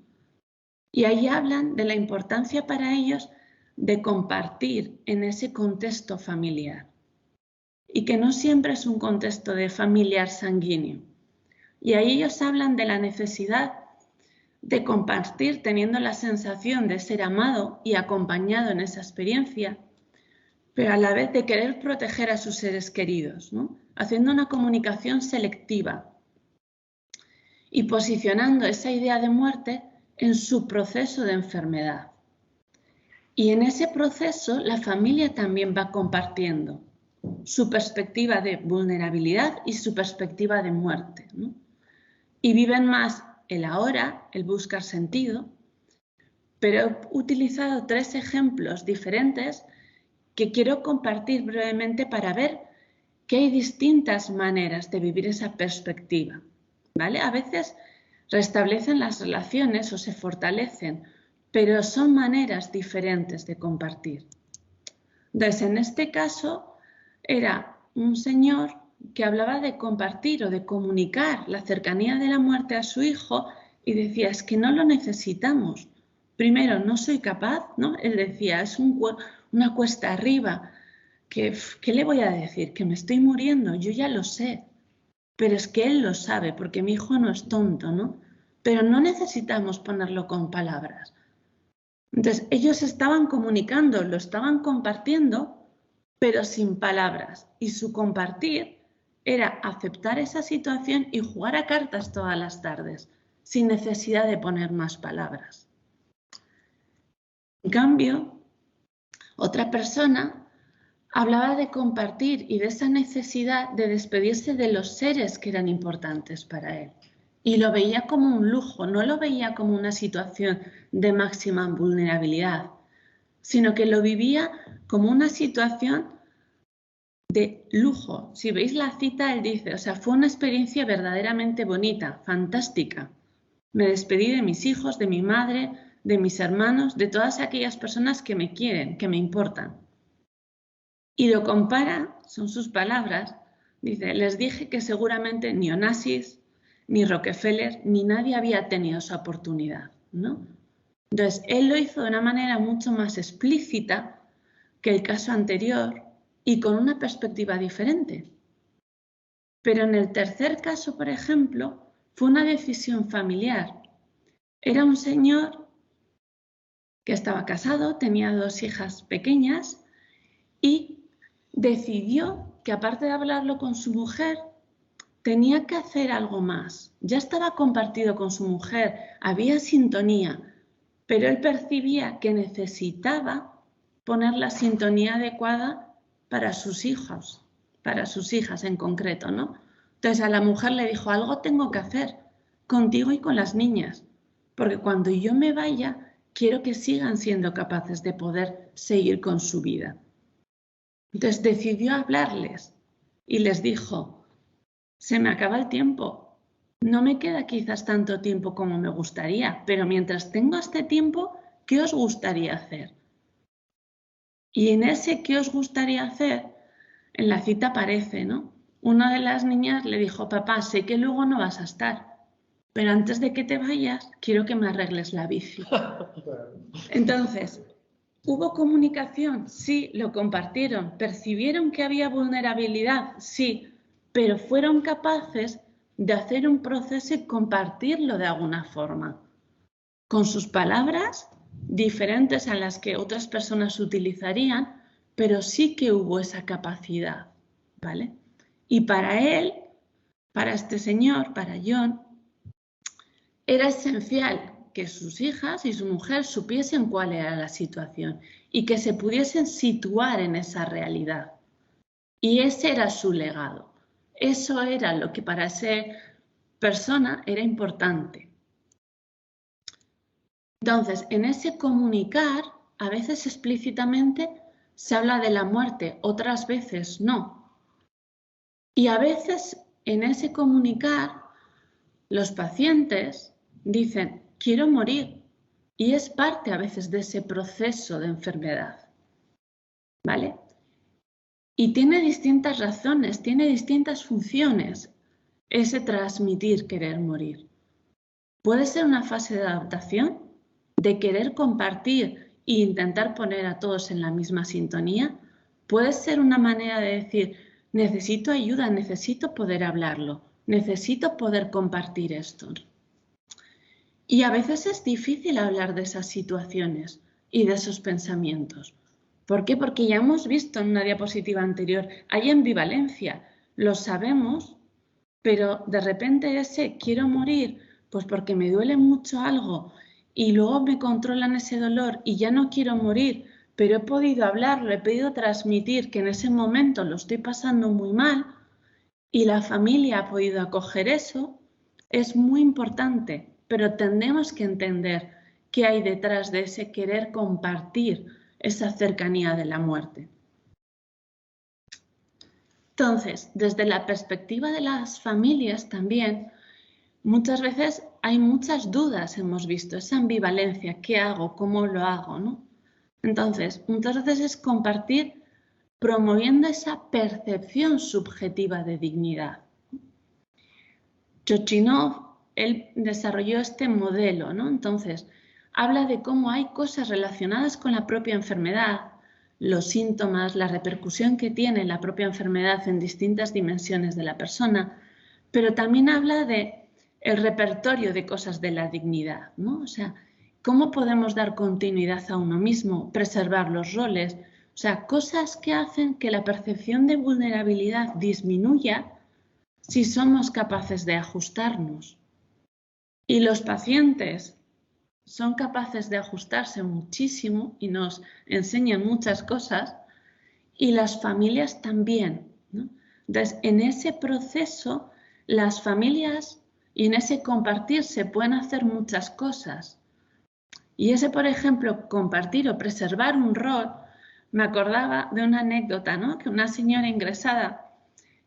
Y ahí hablan de la importancia para ellos de compartir en ese contexto familiar. Y que no siempre es un contexto de familiar sanguíneo. Y ahí ellos hablan de la necesidad de compartir teniendo la sensación de ser amado y acompañado en esa experiencia, pero a la vez de querer proteger a sus seres queridos, ¿no? Haciendo una comunicación selectiva y posicionando esa idea de muerte en su proceso de enfermedad. Y en ese proceso la familia también va compartiendo su perspectiva de vulnerabilidad y su perspectiva de muerte, ¿no? Y viven más el ahora, el buscar sentido, pero he utilizado 3 ejemplos diferentes que quiero compartir brevemente para ver que hay distintas maneras de vivir esa perspectiva, ¿vale? A veces restablecen las relaciones o se fortalecen, pero son maneras diferentes de compartir. Entonces, en este caso, era un señor que hablaba de compartir o de comunicar la cercanía de la muerte a su hijo y decía, es que no lo necesitamos. Primero, no soy capaz, ¿no? Él decía, es una cuesta arriba. ¿Qué le voy a decir? Que me estoy muriendo, yo ya lo sé. Pero es que él lo sabe, porque mi hijo no es tonto, ¿no? Pero no necesitamos ponerlo con palabras. Entonces, ellos estaban comunicando, lo estaban compartiendo, pero sin palabras. Y su compartir era aceptar esa situación y jugar a cartas todas las tardes, sin necesidad de poner más palabras. En cambio, otra persona hablaba de compartir y de esa necesidad de despedirse de los seres que eran importantes para él. Y lo veía como un lujo, no lo veía como una situación de máxima vulnerabilidad, sino que lo vivía como una situación de lujo. Si veis la cita, él dice, o sea, fue una experiencia verdaderamente bonita, fantástica. Me despedí de mis hijos, de mi madre, de mis hermanos, de todas aquellas personas que me quieren, que me importan. Y lo compara, son sus palabras, dice, les dije que seguramente ni Onassis, ni Rockefeller, ni nadie había tenido esa oportunidad, ¿no? Entonces, él lo hizo de una manera mucho más explícita que el caso anterior y con una perspectiva diferente. Pero en el tercer caso, por ejemplo, fue una decisión familiar. Era un señor que estaba casado, tenía 2 hijas pequeñas y decidió que aparte de hablarlo con su mujer, tenía que hacer algo más. Ya estaba compartido con su mujer, había sintonía, pero él percibía que necesitaba poner la sintonía adecuada para sus hijos, para sus hijas en concreto, ¿no? Entonces a la mujer le dijo, algo tengo que hacer contigo y con las niñas, porque cuando yo me vaya, quiero que sigan siendo capaces de poder seguir con su vida. Entonces decidió hablarles y les dijo, se me acaba el tiempo, no me queda quizás tanto tiempo como me gustaría, pero mientras tengo este tiempo, ¿qué os gustaría hacer? Y en ese ¿qué os gustaría hacer? En la cita aparece, ¿no? Una de las niñas le dijo, papá, sé que luego no vas a estar, pero antes de que te vayas, quiero que me arregles la bici. Entonces, ¿hubo comunicación? Sí, lo compartieron. ¿Percibieron que había vulnerabilidad? Sí, pero fueron capaces de hacer un proceso y compartirlo de alguna forma, con sus palabras diferentes a las que otras personas utilizarían, pero sí que hubo esa capacidad, ¿vale? Y para él, para este señor, para John, era esencial que sus hijas y su mujer supiesen cuál era la situación y que se pudiesen situar en esa realidad. Y ese era su legado. Eso era lo que para esa persona era importante. Entonces, en ese comunicar, a veces explícitamente se habla de la muerte, otras veces no. Y a veces en ese comunicar, los pacientes dicen, quiero morir, y es parte a veces de ese proceso de enfermedad, ¿vale? Y tiene distintas razones, tiene distintas funciones ese transmitir querer morir. Puede ser una fase de adaptación, de querer compartir e intentar poner a todos en la misma sintonía. Puede ser una manera de decir, necesito ayuda, necesito poder hablarlo, necesito poder compartir esto. Y a veces es difícil hablar de esas situaciones y de esos pensamientos. ¿Por qué? Porque ya hemos visto en una diapositiva anterior, hay ambivalencia, lo sabemos, pero de repente ese quiero morir, pues porque me duele mucho algo y luego me controlan ese dolor y ya no quiero morir, pero he podido hablarlo, he podido transmitir que en ese momento lo estoy pasando muy mal y la familia ha podido acoger eso, es muy importante, pero tenemos que entender qué hay detrás de ese querer compartir esa cercanía de la muerte. Entonces, desde la perspectiva de las familias también, muchas veces hay muchas dudas, hemos visto, esa ambivalencia, ¿qué hago? ¿Cómo lo hago? ¿No? Entonces, muchas veces es compartir promoviendo esa percepción subjetiva de dignidad. Chochinov, él desarrolló este modelo, ¿no? Entonces, habla de cómo hay cosas relacionadas con la propia enfermedad, los síntomas, la repercusión que tiene la propia enfermedad en distintas dimensiones de la persona, pero también habla de el repertorio de cosas de la dignidad, ¿no? O sea, cómo podemos dar continuidad a uno mismo, preservar los roles, o sea, cosas que hacen que la percepción de vulnerabilidad disminuya si somos capaces de ajustarnos. Y los pacientes son capaces de ajustarse muchísimo y nos enseñan muchas cosas, y las familias también, ¿no? Entonces, en ese proceso, las familias y en ese compartir se pueden hacer muchas cosas. Y ese, por ejemplo, compartir o preservar un rol, me acordaba de una anécdota, ¿no? Que una señora ingresada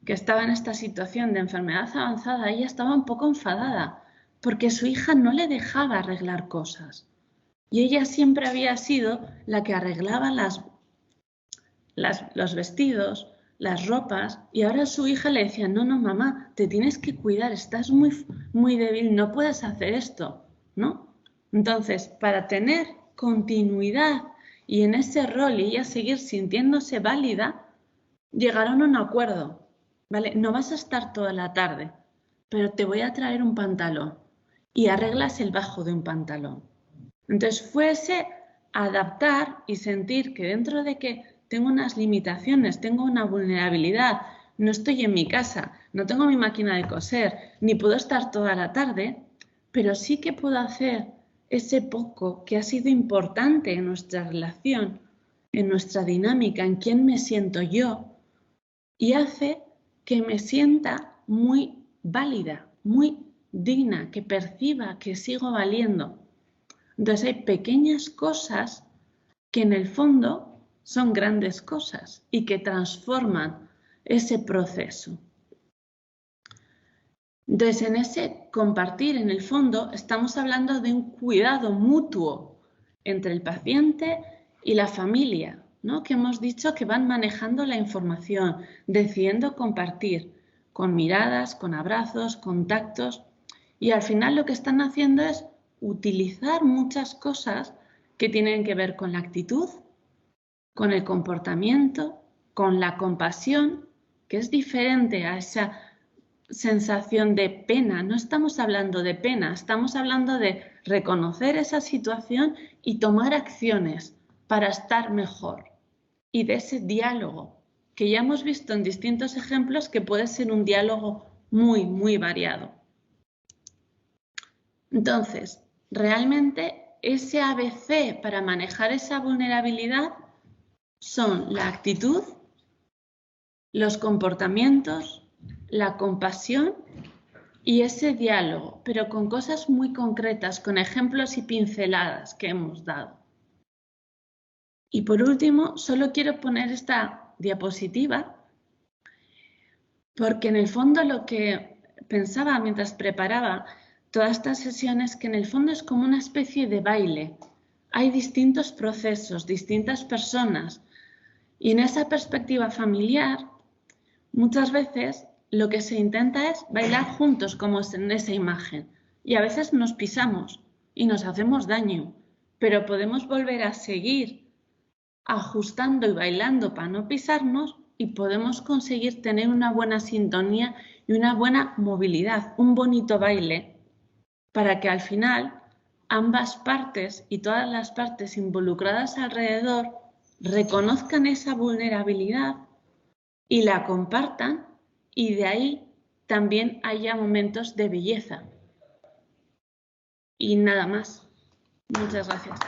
que estaba en esta situación de enfermedad avanzada, ella estaba un poco enfadada porque su hija no le dejaba arreglar cosas. Y ella siempre había sido la que arreglaba los vestidos, las ropas, y ahora su hija le decía, no, no, mamá, te tienes que cuidar, estás muy débil, no puedes hacer esto, ¿no? Entonces, para tener continuidad y en ese rol y ella seguir sintiéndose válida, llegaron a un acuerdo, ¿vale? No vas a estar toda la tarde, pero te voy a traer un pantalón y arreglas el bajo de un pantalón. Entonces fue ese adaptar y sentir que dentro de que tengo unas limitaciones, tengo una vulnerabilidad, no estoy en mi casa, no tengo mi máquina de coser, ni puedo estar toda la tarde, pero sí que puedo hacer ese poco que ha sido importante en nuestra relación, en nuestra dinámica, en quién me siento yo, y hace que me sienta muy válida, muy digna, que perciba que sigo valiendo. Entonces hay pequeñas cosas que en el fondo son grandes cosas y que transforman ese proceso. Entonces en ese compartir, en el fondo, estamos hablando de un cuidado mutuo entre el paciente y la familia, ¿no? Que hemos dicho que van manejando la información, decidiendo compartir con miradas, con abrazos, con tactos, y al final lo que están haciendo es utilizar muchas cosas que tienen que ver con la actitud, con el comportamiento, con la compasión, que es diferente a esa sensación de pena. No estamos hablando de pena, estamos hablando de reconocer esa situación y tomar acciones para estar mejor. Y de ese diálogo, que ya hemos visto en distintos ejemplos que puede ser un diálogo muy, muy variado. Entonces, realmente ese ABC para manejar esa vulnerabilidad son la actitud, los comportamientos, la compasión y ese diálogo, pero con cosas muy concretas, con ejemplos y pinceladas que hemos dado. Y por último, solo quiero poner esta diapositiva porque en el fondo lo que pensaba mientras preparaba todas estas sesiones, que en el fondo es como una especie de baile. Hay distintos procesos, distintas personas, y en esa perspectiva familiar, muchas veces lo que se intenta es bailar juntos, como en esa imagen, y a veces nos pisamos y nos hacemos daño, pero podemos volver a seguir ajustando y bailando para no pisarnos y podemos conseguir tener una buena sintonía y una buena movilidad, un bonito baile, para que al final ambas partes y todas las partes involucradas alrededor reconozcan esa vulnerabilidad y la compartan, y de ahí también haya momentos de belleza. Y nada más. Muchas gracias.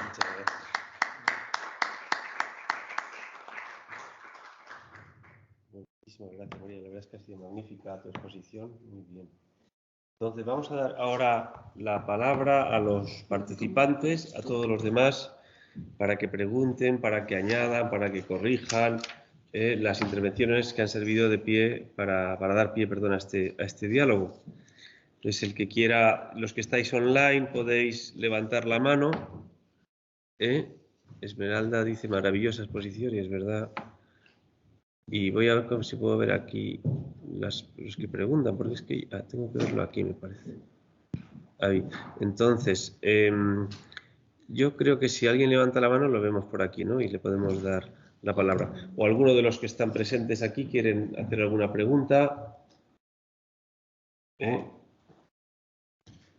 Muchísimas gracias, María. La verdad es que ha sido magnífica tu exposición. Muy bien. Entonces, vamos a dar ahora la palabra a los participantes, a todos los demás, para que pregunten, para que añadan, para que corrijan. las intervenciones que han servido de pie para dar pie, perdón, a este diálogo. Entonces, el que quiera, los que estáis online, podéis levantar la mano. Esmeralda dice maravillosa exposición, y es verdad. Y voy a ver si puedo ver aquí los que preguntan, porque es que tengo que verlo aquí, me parece. Ahí. Entonces, yo creo que si alguien levanta la mano, lo vemos por aquí, ¿no? Y le podemos dar la palabra. O alguno de los que están presentes aquí quieren hacer alguna pregunta.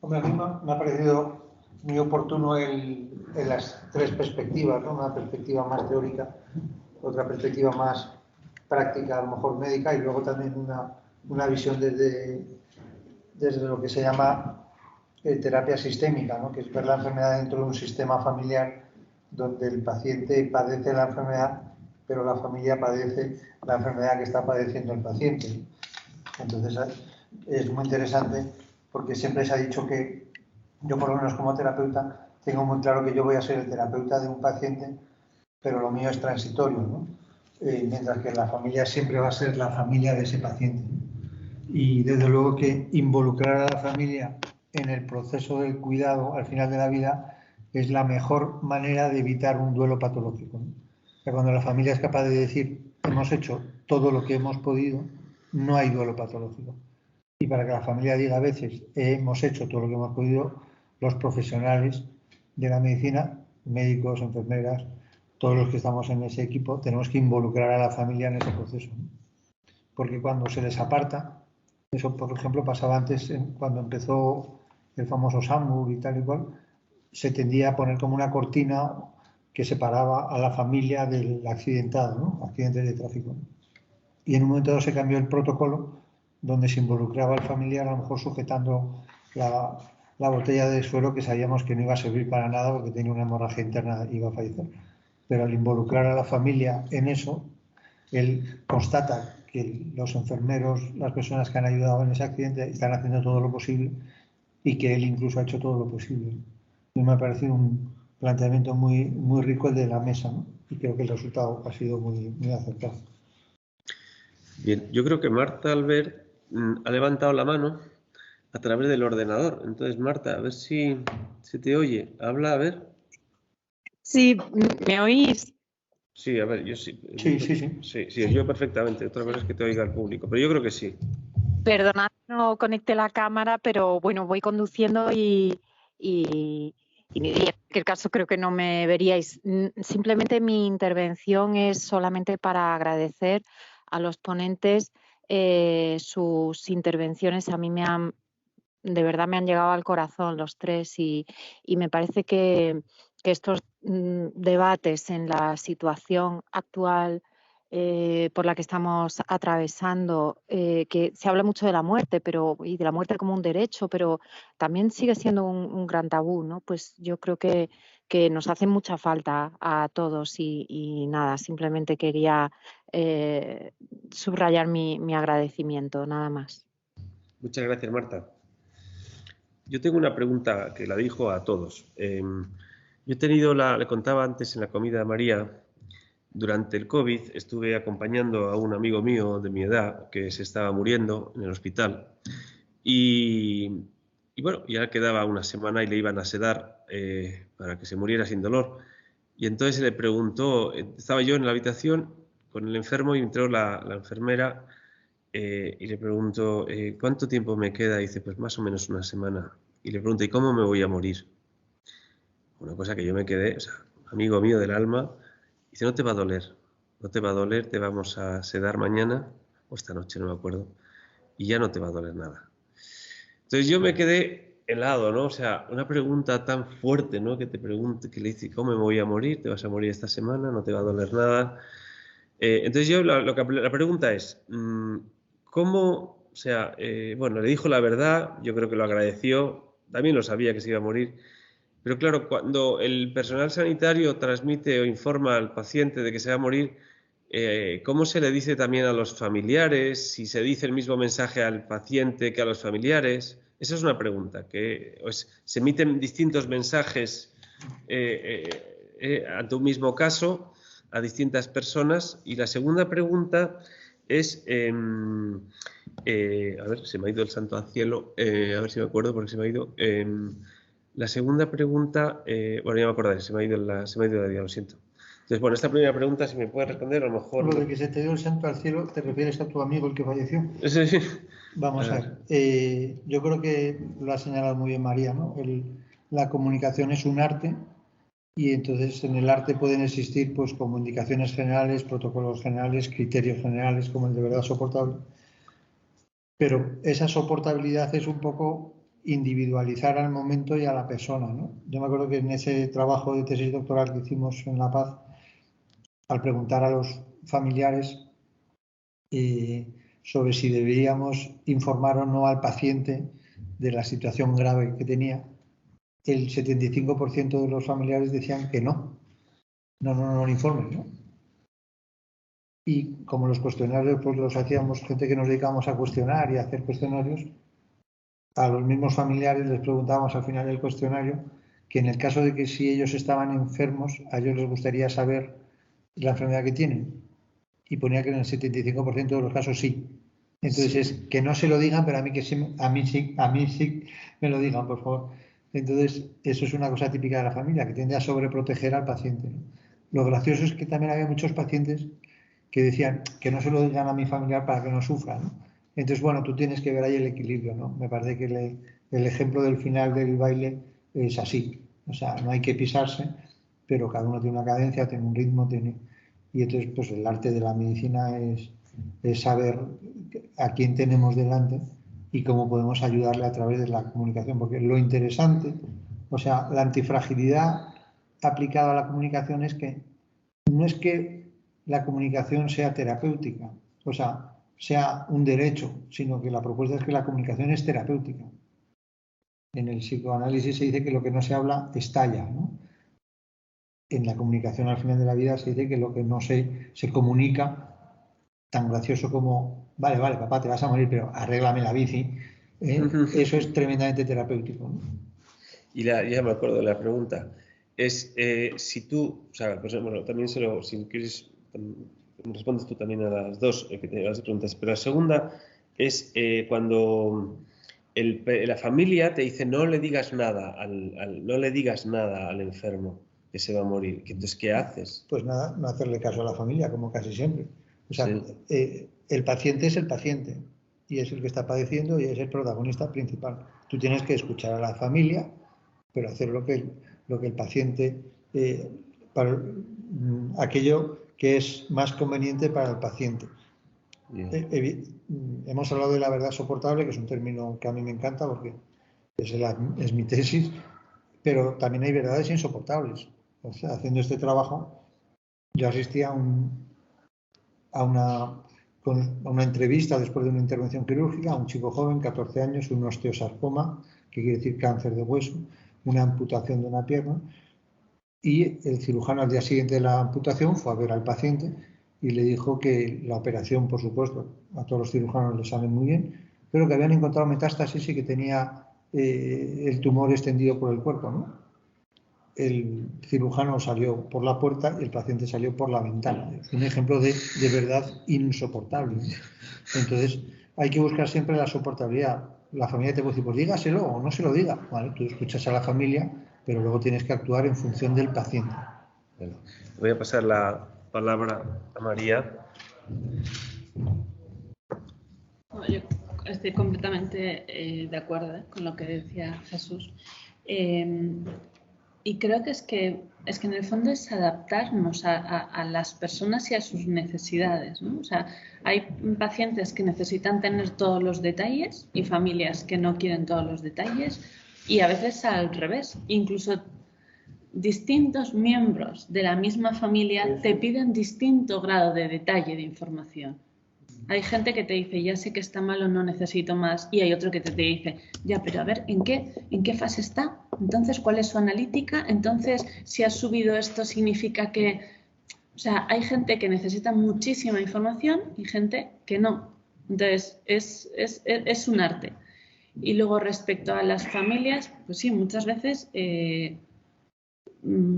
Hombre, a mí me ha parecido muy oportuno en las tres perspectivas, ¿no? Una perspectiva más teórica, otra perspectiva más práctica, a lo mejor médica, y luego también una visión desde lo que se llama terapia sistémica, ¿no? Que es ver la enfermedad dentro de un sistema familiar donde el paciente padece la enfermedad, pero la familia padece la enfermedad que está padeciendo el paciente. Entonces, es muy interesante porque siempre se ha dicho que yo, por lo menos como terapeuta, tengo muy claro que yo voy a ser el terapeuta de un paciente, pero lo mío es transitorio, ¿no? Mientras que la familia siempre va a ser la familia de ese paciente. Y desde luego que involucrar a la familia en el proceso del cuidado al final de la vida es la mejor manera de evitar un duelo patológico, ¿no? O sea, cuando la familia es capaz de decir hemos hecho todo lo que hemos podido, no hay duelo patológico. Y para que la familia diga a veces hemos hecho todo lo que hemos podido, los profesionales de la medicina, médicos, enfermeras, todos los que estamos en ese equipo, tenemos que involucrar a la familia en ese proceso, ¿no? Porque cuando se les aparta, eso por ejemplo pasaba antes cuando empezó el famoso SAMUR y tal y cual, se tendía a poner como una cortina que separaba a la familia del accidentado, ¿no? Accidentes de tráfico. Y en un momento dado se cambió el protocolo donde se involucraba al familiar, a lo mejor sujetando la botella de suero que sabíamos que no iba a servir para nada porque tenía una hemorragia interna y iba a fallecer. Pero al involucrar a la familia en eso, él constata que los enfermeros, las personas que han ayudado en ese accidente, están haciendo todo lo posible y que él incluso ha hecho todo lo posible. Y me ha parecido un planteamiento muy, muy rico el de la mesa, ¿no? Y creo que el resultado ha sido muy, muy acertado. Bien, yo creo que Marta Albert ha levantado la mano a través del ordenador. Entonces, Marta, a ver si se te oye. Habla, a ver. Sí, ¿me oís? Sí, a ver, yo sí. Sí. Yo perfectamente. Otra cosa es que te oiga el público, pero yo creo que sí. Perdonad, no conecté la cámara, pero bueno, voy conduciendo y en cualquier caso creo que no me veríais. Simplemente mi intervención es solamente para agradecer a los ponentes sus intervenciones. A mí de verdad me han llegado al corazón los tres y me parece que estos debates en la situación actual por la que estamos atravesando, que se habla mucho de la muerte y de la muerte como un derecho, pero también sigue siendo un gran tabú, ¿no? Pues yo creo que nos hace mucha falta a todos y nada, simplemente quería subrayar mi agradecimiento, nada más. Muchas gracias, Marta. Yo tengo una pregunta que la dirijo a todos. Yo he tenido, le contaba antes en la comida a María, durante el COVID estuve acompañando a un amigo mío de mi edad que se estaba muriendo en el hospital y bueno, ya quedaba una semana y le iban a sedar para que se muriera sin dolor. Y entonces le preguntó, estaba yo en la habitación con el enfermo y entró la enfermera y le pregunto, ¿cuánto tiempo me queda? Y dice, pues más o menos una semana. Y le pregunto, ¿y cómo me voy a morir? Una cosa que yo me quedé, o sea, amigo mío del alma, dice, no te va a doler, no te va a doler, te vamos a sedar mañana, o esta noche, no me acuerdo, y ya no te va a doler nada. Entonces yo me quedé helado, ¿no? O sea, una pregunta tan fuerte, ¿no? Que te pregunte, que le dice, ¿cómo me voy a morir? ¿Te vas a morir esta semana? ¿No te va a doler nada? Entonces yo, la pregunta es, ¿cómo, o sea, bueno, le dijo la verdad, yo creo que lo agradeció, también lo sabía que se iba a morir, pero claro, cuando el personal sanitario transmite o informa al paciente de que se va a morir, ¿cómo se le dice también a los familiares? Si se dice el mismo mensaje al paciente que a los familiares. Esa es una pregunta, que se emiten distintos mensajes ante un mismo caso. a distintas personas. Y la segunda pregunta es, a ver, se me ha ido el santo al cielo, a ver si me acuerdo porque se me ha ido. La segunda pregunta, bueno, ya me acordaré, se me ha ido la vida, lo siento. Entonces, bueno, esta primera pregunta, si me puedes responder, a lo mejor... Lo de que se te dio el santo al cielo, ¿te refieres a tu amigo el que falleció? Sí, sí. Vamos a ver, yo creo que lo ha señalado muy bien María, ¿no? La comunicación es un arte y entonces en el arte pueden existir pues como indicaciones generales, protocolos generales, criterios generales como el de verdad soportable, pero esa soportabilidad es un poco individualizar al momento y a la persona, ¿no? Yo me acuerdo que en ese trabajo de tesis doctoral que hicimos en La Paz, al preguntar a los familiares sobre si deberíamos informar o no al paciente de la situación grave que tenía, el 75% de los familiares decían que no lo informen, ¿no? Y como los cuestionarios pues los hacíamos gente que nos dedicábamos a cuestionar y a hacer cuestionarios, a los mismos familiares les preguntábamos al final del cuestionario que en el caso de que si ellos estaban enfermos, a ellos les gustaría saber la enfermedad que tienen. Y ponía que en el 75% de los casos sí. Entonces es que no se lo digan, pero a mí sí me lo digan, por favor. Entonces, eso es una cosa típica de la familia, que tiende a sobreproteger al paciente, ¿no? Lo gracioso es que también había muchos pacientes que decían que no se lo digan a mi familiar para que no sufra, ¿no? Entonces, bueno, tú tienes que ver ahí el equilibrio, ¿no? Me parece que el ejemplo del final del baile es así. O sea, no hay que pisarse, pero cada uno tiene una cadencia, tiene un ritmo, y entonces pues el arte de la medicina es saber a quién tenemos delante y cómo podemos ayudarle a través de la comunicación, porque lo interesante, o sea, la antifragilidad aplicada a la comunicación es que no es que la comunicación sea terapéutica, o sea un derecho, sino que la propuesta es que la comunicación es terapéutica. En el psicoanálisis se dice que lo que no se habla estalla, ¿no? En la comunicación al final de la vida se dice que lo que no se comunica, tan gracioso como, vale, papá, te vas a morir, pero arréglame la bici, eso es tremendamente terapéutico, ¿no? Y ya me acuerdo de la pregunta. Es si tú, o sea, pues, bueno, también si quieres, respondes tú también a las dos las preguntas, pero la segunda es cuando la familia te dice no le digas nada no le digas nada al enfermo que se va a morir. Entonces, ¿qué haces? Pues nada, no hacerle caso a la familia, como casi siempre. O sea, Sí. El paciente es el paciente y es el que está padeciendo y es el protagonista principal. Tú tienes que escuchar a la familia, pero hacer lo que el paciente, aquello que es más conveniente para el paciente. Hemos hablado de la verdad soportable, que es un término que a mí me encanta porque es mi tesis, pero también hay verdades insoportables. O sea, haciendo este trabajo, yo asistí a una entrevista después de una intervención quirúrgica a un chico joven, 14 años, un osteosarcoma, que quiere decir cáncer de hueso, una amputación de una pierna, y el cirujano al día siguiente de la amputación fue a ver al paciente y le dijo que la operación, por supuesto, a todos los cirujanos les sale muy bien, pero que habían encontrado metástasis y que tenía el tumor extendido por el cuerpo, ¿no? El cirujano salió por la puerta y el paciente salió por la ventana. Un ejemplo de verdad insoportable, ¿no? Entonces, hay que buscar siempre la soportabilidad. La familia te puede decir, pues dígaselo o no se lo diga. Vale, tú escuchas a la familia, pero luego tienes que actuar en función del paciente. Bueno, voy a pasar la palabra a María. Yo estoy completamente de acuerdo con lo que decía Jesús. Y creo que es que en el fondo es adaptarnos a las personas y a sus necesidades, ¿no? O sea, hay pacientes que necesitan tener todos los detalles y familias que no quieren todos los detalles y a veces al revés. Incluso distintos miembros de la misma familia te piden distinto grado de detalle de información. Hay gente que te dice, ya sé que está mal o no necesito más, y hay otro que te dice, ya, pero a ver, ¿en qué fase está? Entonces, ¿cuál es su analítica? Entonces, si has subido esto, significa que... O sea, hay gente que necesita muchísima información y gente que no. Entonces, es un arte. Y luego, respecto a las familias, pues sí, muchas veces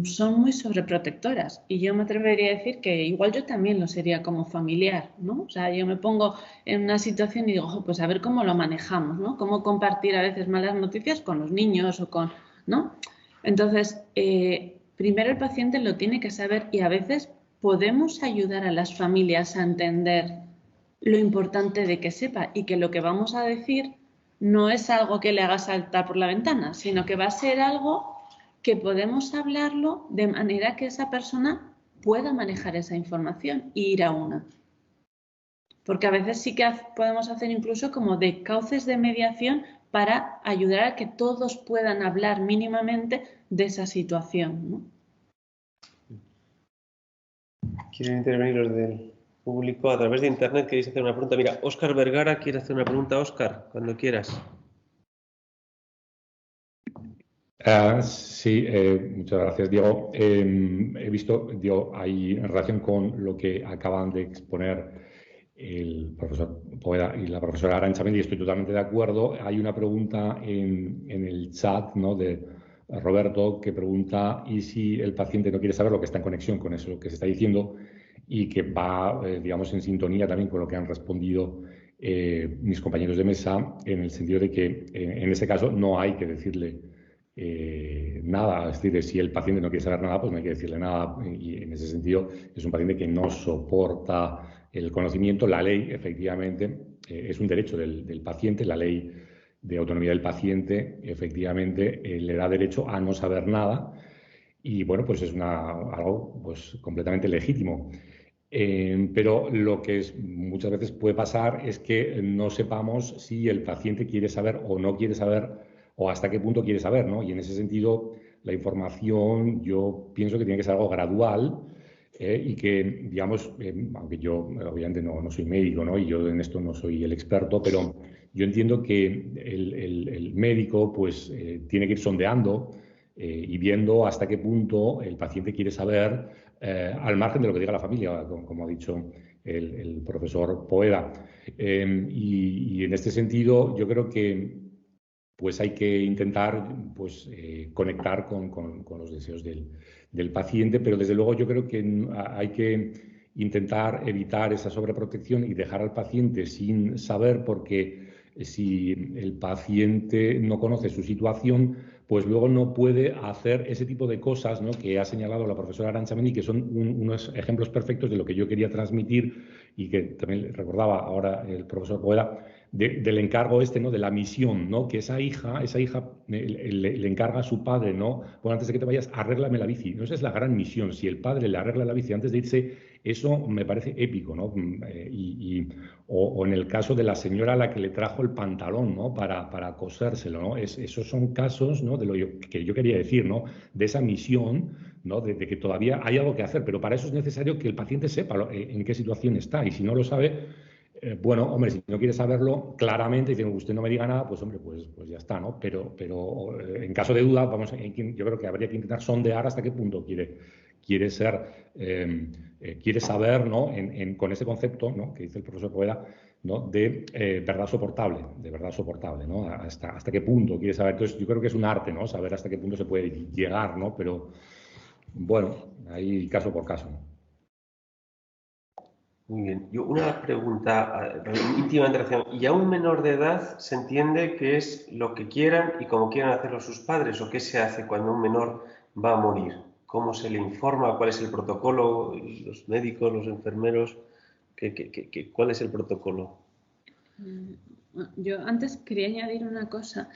son muy sobreprotectoras y yo me atrevería a decir que igual yo también lo sería como familiar, ¿no? O sea, yo me pongo en una situación y digo, "Ojo, pues a ver cómo lo manejamos, ¿no? Cómo compartir a veces malas noticias con los niños o con, ¿no? Entonces, primero el paciente lo tiene que saber y a veces podemos ayudar a las familias a entender lo importante de que sepa y que lo que vamos a decir no es algo que le haga saltar por la ventana, sino que va a ser algo que podemos hablarlo de manera que esa persona pueda manejar esa información e ir a una. Porque a veces sí que podemos hacer incluso como de cauces de mediación para ayudar a que todos puedan hablar mínimamente de esa situación, ¿no? ¿Quieren intervenir los del público a través de internet? ¿Queréis hacer una pregunta? Mira, Óscar Vergara quiere hacer una pregunta. Óscar, cuando quieras. Sí, muchas gracias, Diego. He visto, Diego, ahí en relación con lo que acaban de exponer el profesor Poveda y la profesora Arantxa Mendi, estoy totalmente de acuerdo. Hay una pregunta en el chat, ¿no?, de Roberto, que pregunta: ¿y si el paciente no quiere saber lo que está en conexión con eso que se está diciendo y que va, digamos, en sintonía también con lo que han respondido mis compañeros de mesa, en el sentido de que en ese caso no hay que decirle nada? Es decir, si el paciente no quiere saber nada, pues no hay que decirle nada, y en ese sentido es un paciente que no soporta el conocimiento. La ley, efectivamente, es un derecho del paciente. La ley de autonomía del paciente, efectivamente, le da derecho a no saber nada, y bueno, pues es algo pues completamente legítimo. Pero lo que muchas veces puede pasar es que no sepamos si el paciente quiere saber o no quiere saber, o hasta qué punto quiere saber, ¿no? Y en ese sentido, la información yo pienso que tiene que ser algo gradual, y que, digamos, aunque yo obviamente no soy médico, ¿no?, y yo en esto no soy el experto, pero yo entiendo que el médico pues tiene que ir sondeando y viendo hasta qué punto el paciente quiere saber, al margen de lo que diga la familia, como ha dicho el profesor Poveda. Y en este sentido, yo creo que pues hay que intentar pues, conectar con los deseos del paciente, pero desde luego yo creo que hay que intentar evitar esa sobreprotección y dejar al paciente sin saber, porque si el paciente no conoce su situación, pues luego no puede hacer ese tipo de cosas, ¿no?, que ha señalado la profesora Arantxa Mendi, que son unos ejemplos perfectos de lo que yo quería transmitir y que también recordaba ahora el profesor Poveda, del encargo ¿no?, de la misión, ¿no?, que esa hija le encarga a su padre, ¿no?, bueno, antes de que te vayas, arréglame la bici, ¿no? Esa es la gran misión. Si el padre le arregla la bici antes de irse, eso me parece épico, ¿no? O en el caso de la señora a la que le trajo el pantalón, ¿no?, para cosérselo, ¿no? Esos son casos, ¿no?, de lo que yo quería decir, ¿no?, de esa misión, ¿no?, de que todavía hay algo que hacer, pero para eso es necesario que el paciente sepa en qué situación está, y si no lo sabe, bueno, hombre, si no quiere saberlo claramente, diciendo que usted no me diga nada, pues hombre, pues ya está, ¿no? Pero en caso de duda, yo creo que habría que intentar sondear hasta qué punto quiere saber, ¿no?, con ese concepto, ¿no?, que dice el profesor Poveda, ¿no?, de verdad soportable, ¿no? Hasta qué punto quiere saber. Entonces, yo creo que es un arte, ¿no?, saber hasta qué punto se puede llegar, ¿no? Pero, bueno, hay caso por caso, ¿no? Muy bien. Yo una pregunta íntima en relación. ¿Y a un menor de edad se entiende que es lo que quieran y como quieran hacerlo sus padres? ¿O qué se hace cuando un menor va a morir? ¿Cómo se le informa? ¿Cuál es el protocolo? ¿Los médicos, los enfermeros? ¿Cuál es el protocolo? Yo antes quería añadir una cosa.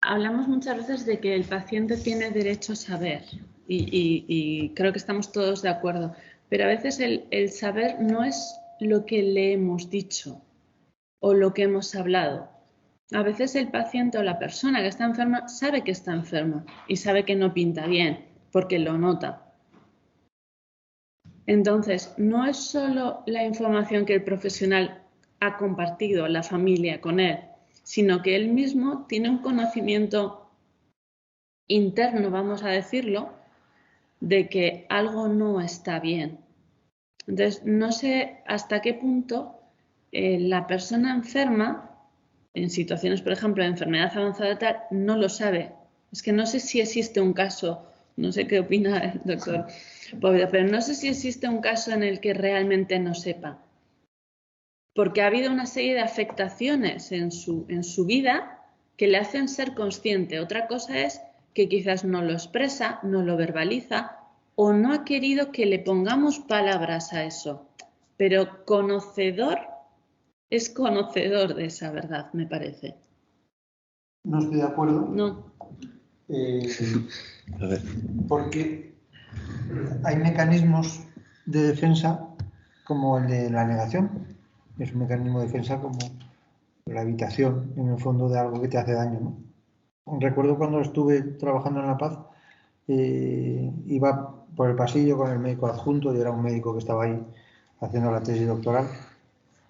Hablamos muchas veces de que el paciente tiene derecho a saber y creo que estamos todos de acuerdo, pero a veces el saber no es lo que le hemos dicho o lo que hemos hablado. A veces el paciente o la persona que está enferma sabe que está enferma y sabe que no pinta bien porque lo nota. Entonces, no es solo la información que el profesional ha compartido, la familia, con él, sino que él mismo tiene un conocimiento interno, vamos a decirlo, de que algo no está bien. Entonces, no sé hasta qué punto la persona enferma, en situaciones, por ejemplo, de enfermedad avanzada tal, no lo sabe Es que no sé si existe un caso, no sé qué opina el doctor Poveda, pero no sé si existe un caso en el que realmente no sepa. Porque ha habido una serie de afectaciones en su vida que le hacen ser consciente. Otra cosa es que quizás no lo expresa, no lo verbaliza o no ha querido que le pongamos palabras a eso. Pero conocedor es conocedor de esa verdad, me parece. No estoy de acuerdo. No. A ver. Porque hay mecanismos de defensa como el de la negación. Es un mecanismo de defensa como la evitación, en el fondo, de algo que te hace daño, ¿no? Recuerdo cuando estuve trabajando en La Paz, iba por el pasillo con el médico adjunto y era un médico que estaba ahí haciendo la tesis doctoral.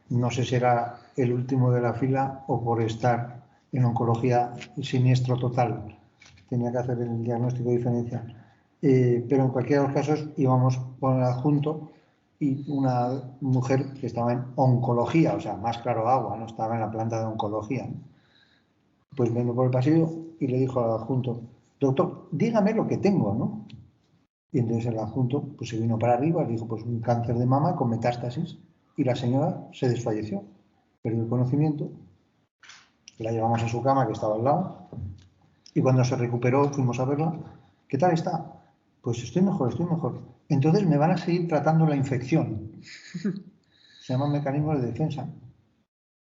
No sé si era el último de la fila o por estar en oncología siniestro total. Tenía que hacer el diagnóstico diferencial. Pero en cualquiera de los casos íbamos con el adjunto y una mujer que estaba en oncología, o sea, más claro agua, no estaba en la planta de oncología, ¿no? Pues vino por el pasillo y le dijo al adjunto: doctor, dígame lo que tengo, ¿no? Y entonces el adjunto pues se vino para arriba, le dijo: pues un cáncer de mama con metástasis, y la señora se desfalleció, perdió el conocimiento, la llevamos a su cama que estaba al lado y cuando se recuperó fuimos a verla. ¿Qué tal está? Pues estoy mejor, estoy mejor. Entonces me van a seguir tratando la infección. Se llama mecanismo de defensa.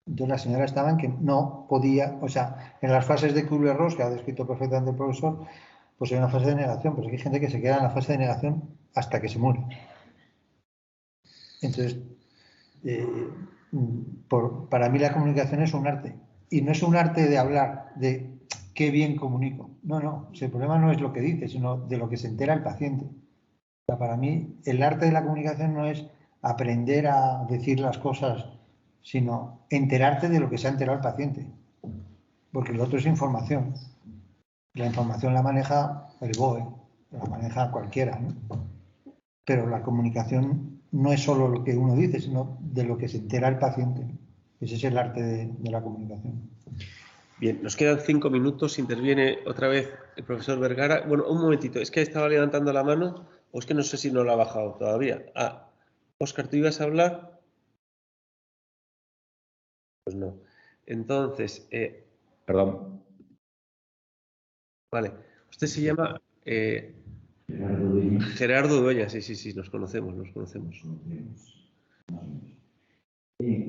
Entonces la señora estaba en que no podía, o sea, en las fases de Kübler-Ross, que ha descrito perfectamente el profesor, pues hay una fase de negación, pero hay gente que se queda en la fase de negación hasta que se muere. Entonces, para mí la comunicación es un arte, y no es un arte de hablar de qué bien comunico. No, no, el problema no es lo que dice, sino de lo que se entera el paciente. O sea, para mí el arte de la comunicación no es aprender a decir las cosas, sino enterarte de lo que se ha enterado el paciente, porque lo otro es información. La información la maneja el BOE, la maneja cualquiera, ¿no? Pero la comunicación no es solo lo que uno dice, sino de lo que se entera el paciente. Ese es el arte de la comunicación. Bien, nos quedan 5 minutos. Interviene otra vez el profesor Vergara. Bueno, un momentito. Es que estaba levantando la mano, o es que no sé si no la ha bajado todavía. Ah, Óscar, ¿tú ibas a hablar? Pues no. Entonces, Perdón. vale. Usted se llama Gerardo Dueña. Sí, nos conocemos.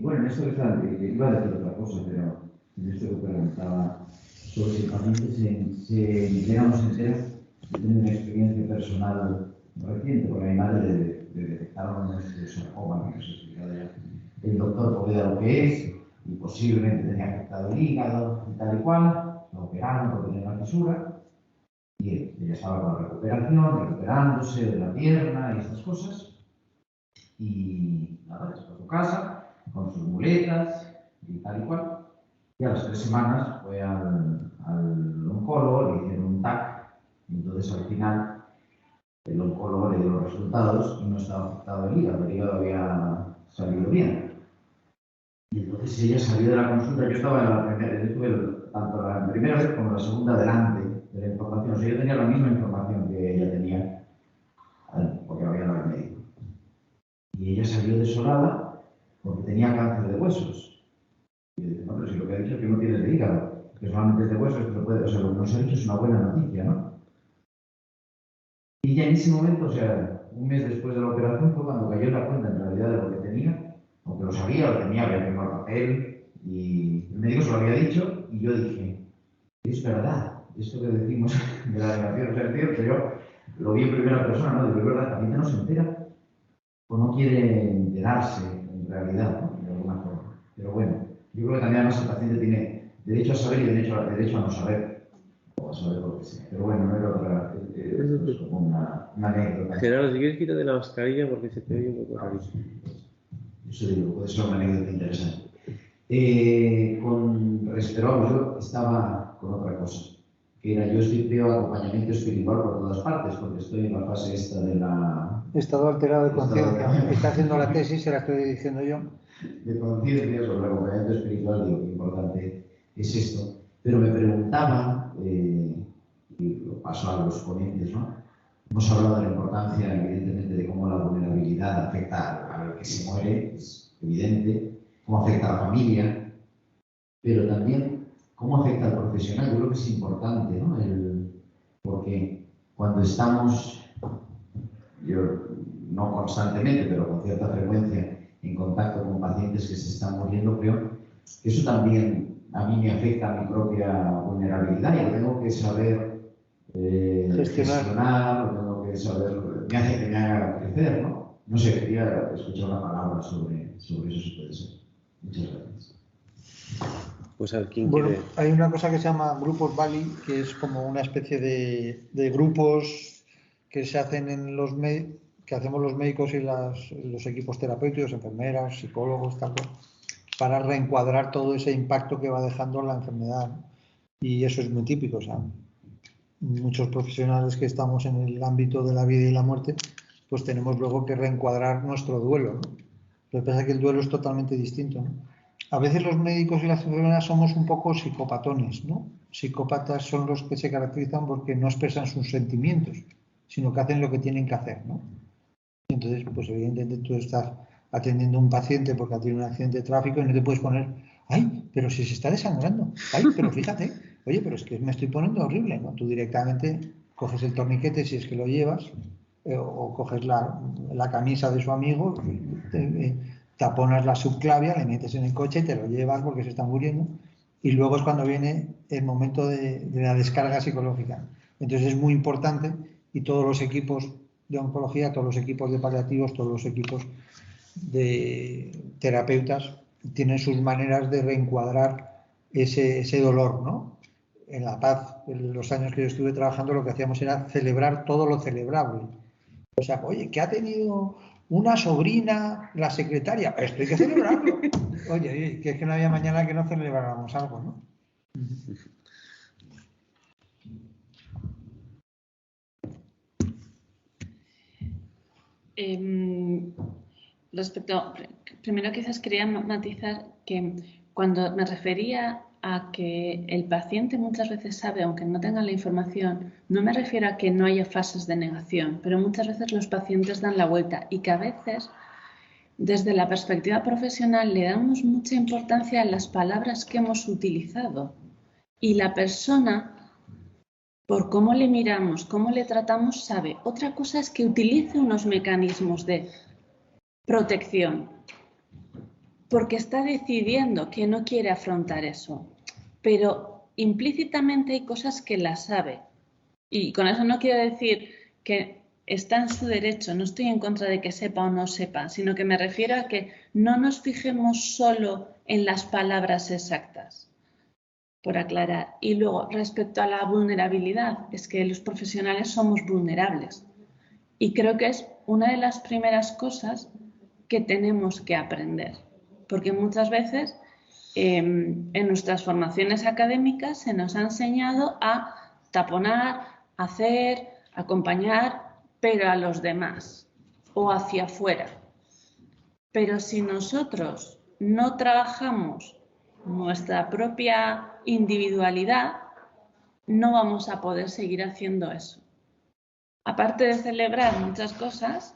Bueno, en esto que está, iba a decir otra cosa, pero en esto que preguntaba sobre si el paciente se entera o no se entera, yo tengo una experiencia personal reciente, porque a mi madre le detectaron un sarcoma, que os he explicado ya. El doctor Poveda lo que es, y posiblemente tenía afectado el hígado y tal y cual, la operaron porque tenía una fisura, y ella estaba con la recuperación, recuperándose de la pierna y estas cosas, y nada, se fue a su casa con sus muletas y tal y cual. Y a las 3 semanas fue al oncólogo, le hicieron un TAC, y entonces al final el oncólogo le dio los resultados y no estaba afectado el hígado había salido bien. Y entonces ella salió de la consulta, yo estaba en la primera, yo estuve tanto la primera vez como la segunda delante de la información, o sea, yo tenía la misma información que ella tenía, porque había dado el médico. Y ella salió desolada porque tenía cáncer de huesos. Y yo dije: no, pero si lo que ha dicho es que no tienes de hígado, que solamente es de huesos, que lo puede, o sea, lo que nos ha dicho es una buena noticia, ¿no? Y ya en ese momento, o sea, un mes después de la operación, fue cuando cayó en la cuenta en realidad de lo que tenía, aunque lo sabía, lo tenía, había firmado papel, y el médico se lo había dicho, y yo dije: es verdad, esto que decimos de la relación, o sea, es cierto, yo lo vi en primera persona, ¿no? Digo: es verdad, la gente no se entera, o no quiere enterarse, en realidad, ¿no? De alguna forma. Pero bueno, yo creo que también además el paciente tiene derecho a saber y derecho a no saber, o a saber lo que sea. Pero bueno, no era otra, es como una anécdota. Gerardo, si quieres quítate la mascarilla porque se te oye un poco rarísimo. Eso digo, puede ser una anécdota interesante. Pero yo estaba con otra cosa, que era: yo veo acompañamiento espiritual por todas partes, porque estoy en la fase esta de la... Estado alterado de conciencia. Está haciendo la tesis, se la estoy diciendo yo. De conciencia sobre el acompañamiento espiritual, digo, qué importante es esto. Pero me preguntaba, y paso a los ponentes, ¿no? Hemos hablado de la importancia, evidentemente, de cómo la vulnerabilidad afecta al que se muere, es evidente, cómo afecta a la familia, pero también cómo afecta al profesional. Yo creo que es importante, ¿no? Porque cuando estamos, yo no constantemente, pero con cierta frecuencia, en contacto con pacientes que se están muriendo, creo que eso también a mí me afecta a mi propia vulnerabilidad y lo tengo que saber gestionar, lo tengo que saber, me hace que me haga crecer, ¿no? No sé, quería escuchar una palabra sobre eso, si puede ser. Muchas gracias. Pues a ver, ¿quién Bueno, quiere? hay una cosa que se llama grupos Bali, que es como una especie de grupos que se hacen que hacemos los médicos y los equipos terapéuticos, enfermeras, psicólogos, tal cual, para reencuadrar todo ese impacto que va dejando la enfermedad, ¿no? Y eso es muy típico, o sea, muchos profesionales que estamos en el ámbito de la vida y la muerte, pues tenemos luego que reencuadrar nuestro duelo, ¿no? Lo que pasa es que el duelo es totalmente distinto, ¿no? A veces los médicos y las enfermeras somos un poco psicopatones, ¿no? Psicópatas son los que se caracterizan porque no expresan sus sentimientos, sino que hacen lo que tienen que hacer, ¿no? Y entonces, pues evidentemente tú estás atendiendo a un paciente porque ha tenido un accidente de tráfico y no te puedes poner, ay, pero si se está desangrando, ay, pero fíjate, oye, pero es que me estoy poniendo horrible, ¿no? Tú directamente coges el torniquete si es que lo llevas, o coges la camisa de su amigo, taponas la subclavia, le metes en el coche y te lo llevas porque se está muriendo. Y luego es cuando viene el momento de la descarga psicológica. Entonces es muy importante y todos los equipos de oncología, todos los equipos de paliativos, todos los equipos de terapeutas tienen sus maneras de reencuadrar ese dolor, ¿no? En La Paz, en los años que yo estuve trabajando, lo que hacíamos era celebrar todo lo celebrable. O sea, oye, que ha tenido una sobrina, la secretaria, esto hay que celebrarlo. Oye, que es que no había mañana que no celebráramos algo, ¿no? Primero quizás quería matizar que cuando me refería a que el paciente muchas veces sabe, aunque no tenga la información, no me refiero a que no haya fases de negación, pero muchas veces los pacientes dan la vuelta y que a veces, desde la perspectiva profesional, le damos mucha importancia a las palabras que hemos utilizado y la persona, por cómo le miramos, cómo le tratamos, sabe. Otra cosa es que utilice unos mecanismos de protección, porque está decidiendo que no quiere afrontar eso, pero implícitamente hay cosas que las sabe. Y con eso no quiero decir que está en su derecho, no estoy en contra de que sepa o no sepa, sino que me refiero a que no nos fijemos solo en las palabras exactas, por aclarar. Y luego, respecto a la vulnerabilidad, es que los profesionales somos vulnerables. Y creo que es una de las primeras cosas que tenemos que aprender. Porque muchas veces en nuestras formaciones académicas se nos ha enseñado a taponar, hacer, acompañar, pero a los demás o hacia afuera. Pero si nosotros no trabajamos nuestra propia individualidad, no vamos a poder seguir haciendo eso. Aparte de celebrar muchas cosas,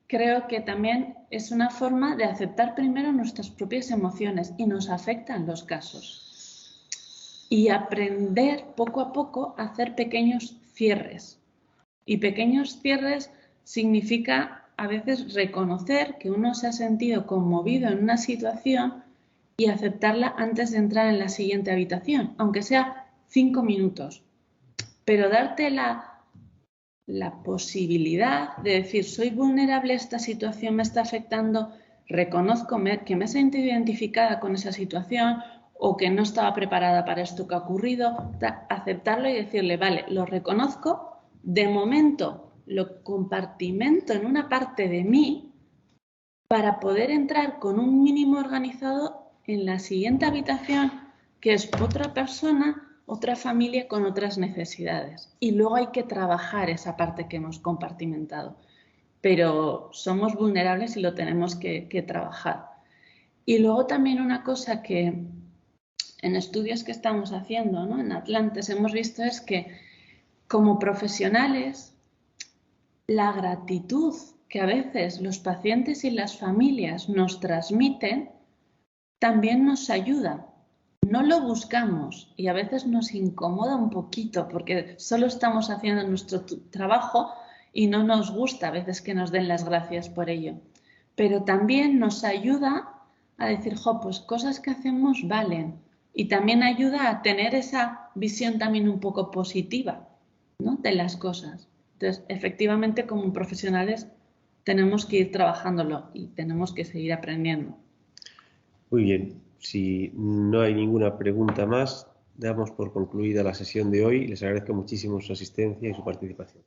creo que también es una forma de aceptar primero nuestras propias emociones y nos afectan los casos. Y aprender poco a poco a hacer pequeños cierres. Y pequeños cierres significa a veces reconocer que uno se ha sentido conmovido en una situación y aceptarla antes de entrar en la siguiente habitación, aunque sea 5 minutos. Pero darte la posibilidad de decir, soy vulnerable a esta situación, me está afectando, reconozco que me he sentido identificada con esa situación o que no estaba preparada para esto que ha ocurrido, aceptarlo y decirle, vale, lo reconozco, de momento lo compartimento en una parte de mí para poder entrar con un mínimo organizado en la siguiente habitación, que es otra persona, otra familia con otras necesidades. Y luego hay que trabajar esa parte que hemos compartimentado. Pero somos vulnerables y lo tenemos que trabajar. Y luego también una cosa que en estudios que estamos haciendo, ¿no? En Atlantes hemos visto es que como profesionales, la gratitud que a veces los pacientes y las familias nos transmiten también nos ayuda. No lo buscamos y a veces nos incomoda un poquito porque solo estamos haciendo nuestro trabajo y no nos gusta a veces que nos den las gracias por ello. Pero también nos ayuda a decir, jo, pues cosas que hacemos valen. Y también ayuda a tener esa visión también un poco positiva, ¿no?, de las cosas. Entonces, efectivamente, como profesionales tenemos que ir trabajándolo y tenemos que seguir aprendiendo. Muy bien, si no hay ninguna pregunta más, damos por concluida la sesión de hoy. Les agradezco muchísimo su asistencia y su participación.